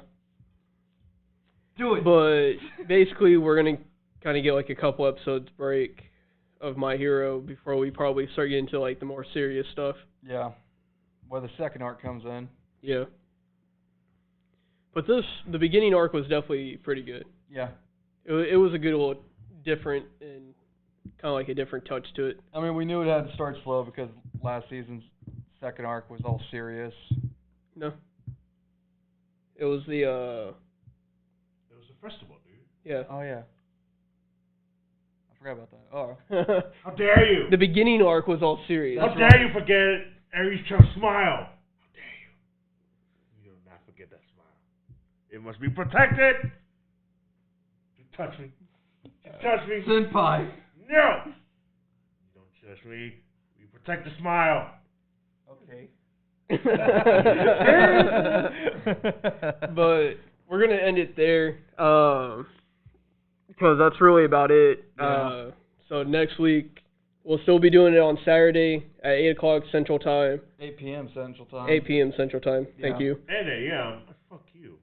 [SPEAKER 2] Do it.
[SPEAKER 1] But basically, we're gonna kind of get like a couple episodes break of My Hero before we probably start getting into like the more serious stuff.
[SPEAKER 2] Yeah. Where the second arc comes in.
[SPEAKER 1] Yeah. But the beginning arc was definitely pretty good.
[SPEAKER 2] Yeah.
[SPEAKER 1] It was a good little different and kind of like a different touch to it.
[SPEAKER 2] I mean, we knew it had to start slow because last season's second arc was all serious.
[SPEAKER 1] No. It was the
[SPEAKER 3] It was the festival, dude.
[SPEAKER 1] yeah.
[SPEAKER 2] Oh, yeah. I forgot about that. Oh.
[SPEAKER 3] How dare you?
[SPEAKER 1] The beginning arc was all serious.
[SPEAKER 3] How dare you forget it? Aries Chum smile. How dare you? You do not forget that smile. It must be protected. You touch me. You touch me.
[SPEAKER 2] Senpai.
[SPEAKER 3] No. You don't touch me. You protect the smile.
[SPEAKER 2] Okay.
[SPEAKER 1] But we're gonna end it there, because that's really about it.
[SPEAKER 2] Yeah.
[SPEAKER 1] So next week we'll still be doing it on Saturday at 8 o'clock Central Time.
[SPEAKER 2] 8 p.m. Central Time.
[SPEAKER 1] 8 p.m. Central Time. Thank
[SPEAKER 2] Yeah.
[SPEAKER 1] you.
[SPEAKER 3] 8 a.m. Fuck you.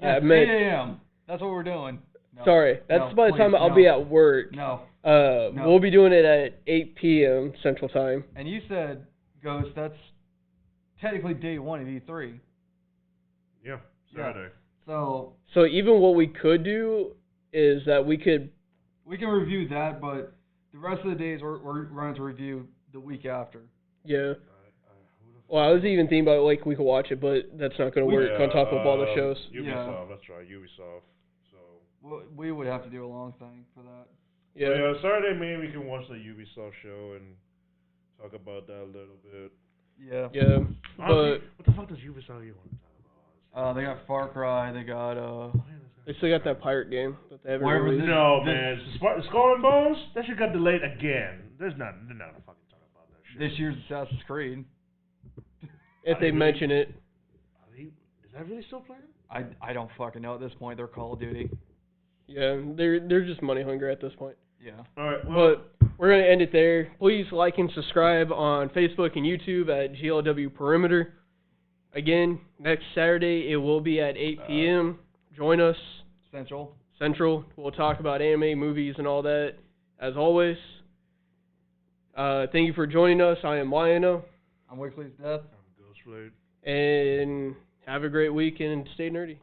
[SPEAKER 1] Yeah,
[SPEAKER 2] Yes,
[SPEAKER 1] man.
[SPEAKER 2] 8 a.m. That's what we're doing. No.
[SPEAKER 1] Sorry, that's
[SPEAKER 2] No,
[SPEAKER 1] by the time
[SPEAKER 2] please,
[SPEAKER 1] I'll
[SPEAKER 2] no.
[SPEAKER 1] be at work.
[SPEAKER 2] No. No.
[SPEAKER 1] We'll be doing it at 8 p.m. Central Time.
[SPEAKER 2] And you said, Ghost, that's technically day one of E3.
[SPEAKER 3] Yeah, Saturday.
[SPEAKER 2] So
[SPEAKER 1] So even what we could do is that we could.
[SPEAKER 2] we can review that, but the rest of the days we're going to review the week after.
[SPEAKER 1] Yeah. Well, I was even thinking about like we could watch it, but that's not going to work on top of all the shows.
[SPEAKER 3] Ubisoft,
[SPEAKER 2] Yeah.
[SPEAKER 3] that's right, Ubisoft. So.
[SPEAKER 2] Well, we would have to do a long thing for that.
[SPEAKER 1] Yeah.
[SPEAKER 3] So, yeah, Saturday maybe we can watch the Ubisoft show and talk about that a little bit.
[SPEAKER 2] Yeah.
[SPEAKER 1] Yeah.
[SPEAKER 3] Honestly,
[SPEAKER 1] But
[SPEAKER 3] what the fuck does Ubisoft even want to talk about?
[SPEAKER 2] They got Far Cry. They got
[SPEAKER 1] they still got that pirate game that they haven't
[SPEAKER 2] Where was
[SPEAKER 1] released.
[SPEAKER 2] it?
[SPEAKER 3] No, man. Skull and Bones? That shit got delayed again. They're not gonna fucking talk about that shit.
[SPEAKER 2] this year's Assassin's Creed.
[SPEAKER 1] If they mention it.
[SPEAKER 3] Is that really still playing?
[SPEAKER 2] I don't fucking know at this point. They're Call of Duty.
[SPEAKER 1] Yeah, they're just money hungry at this point.
[SPEAKER 2] Yeah.
[SPEAKER 3] Alright, well.
[SPEAKER 1] But we're gonna end it there. Please like and subscribe on Facebook and YouTube at GLW Perimeter. Again, next Saturday it will be at 8 p.m. Join us.
[SPEAKER 2] Central.
[SPEAKER 1] We'll talk about anime, movies, and all that. As always, thank you for joining us. I am Lion-O.
[SPEAKER 2] I'm Wickley's Death.
[SPEAKER 3] I'm Ghostblade.
[SPEAKER 1] And have a great week and stay nerdy.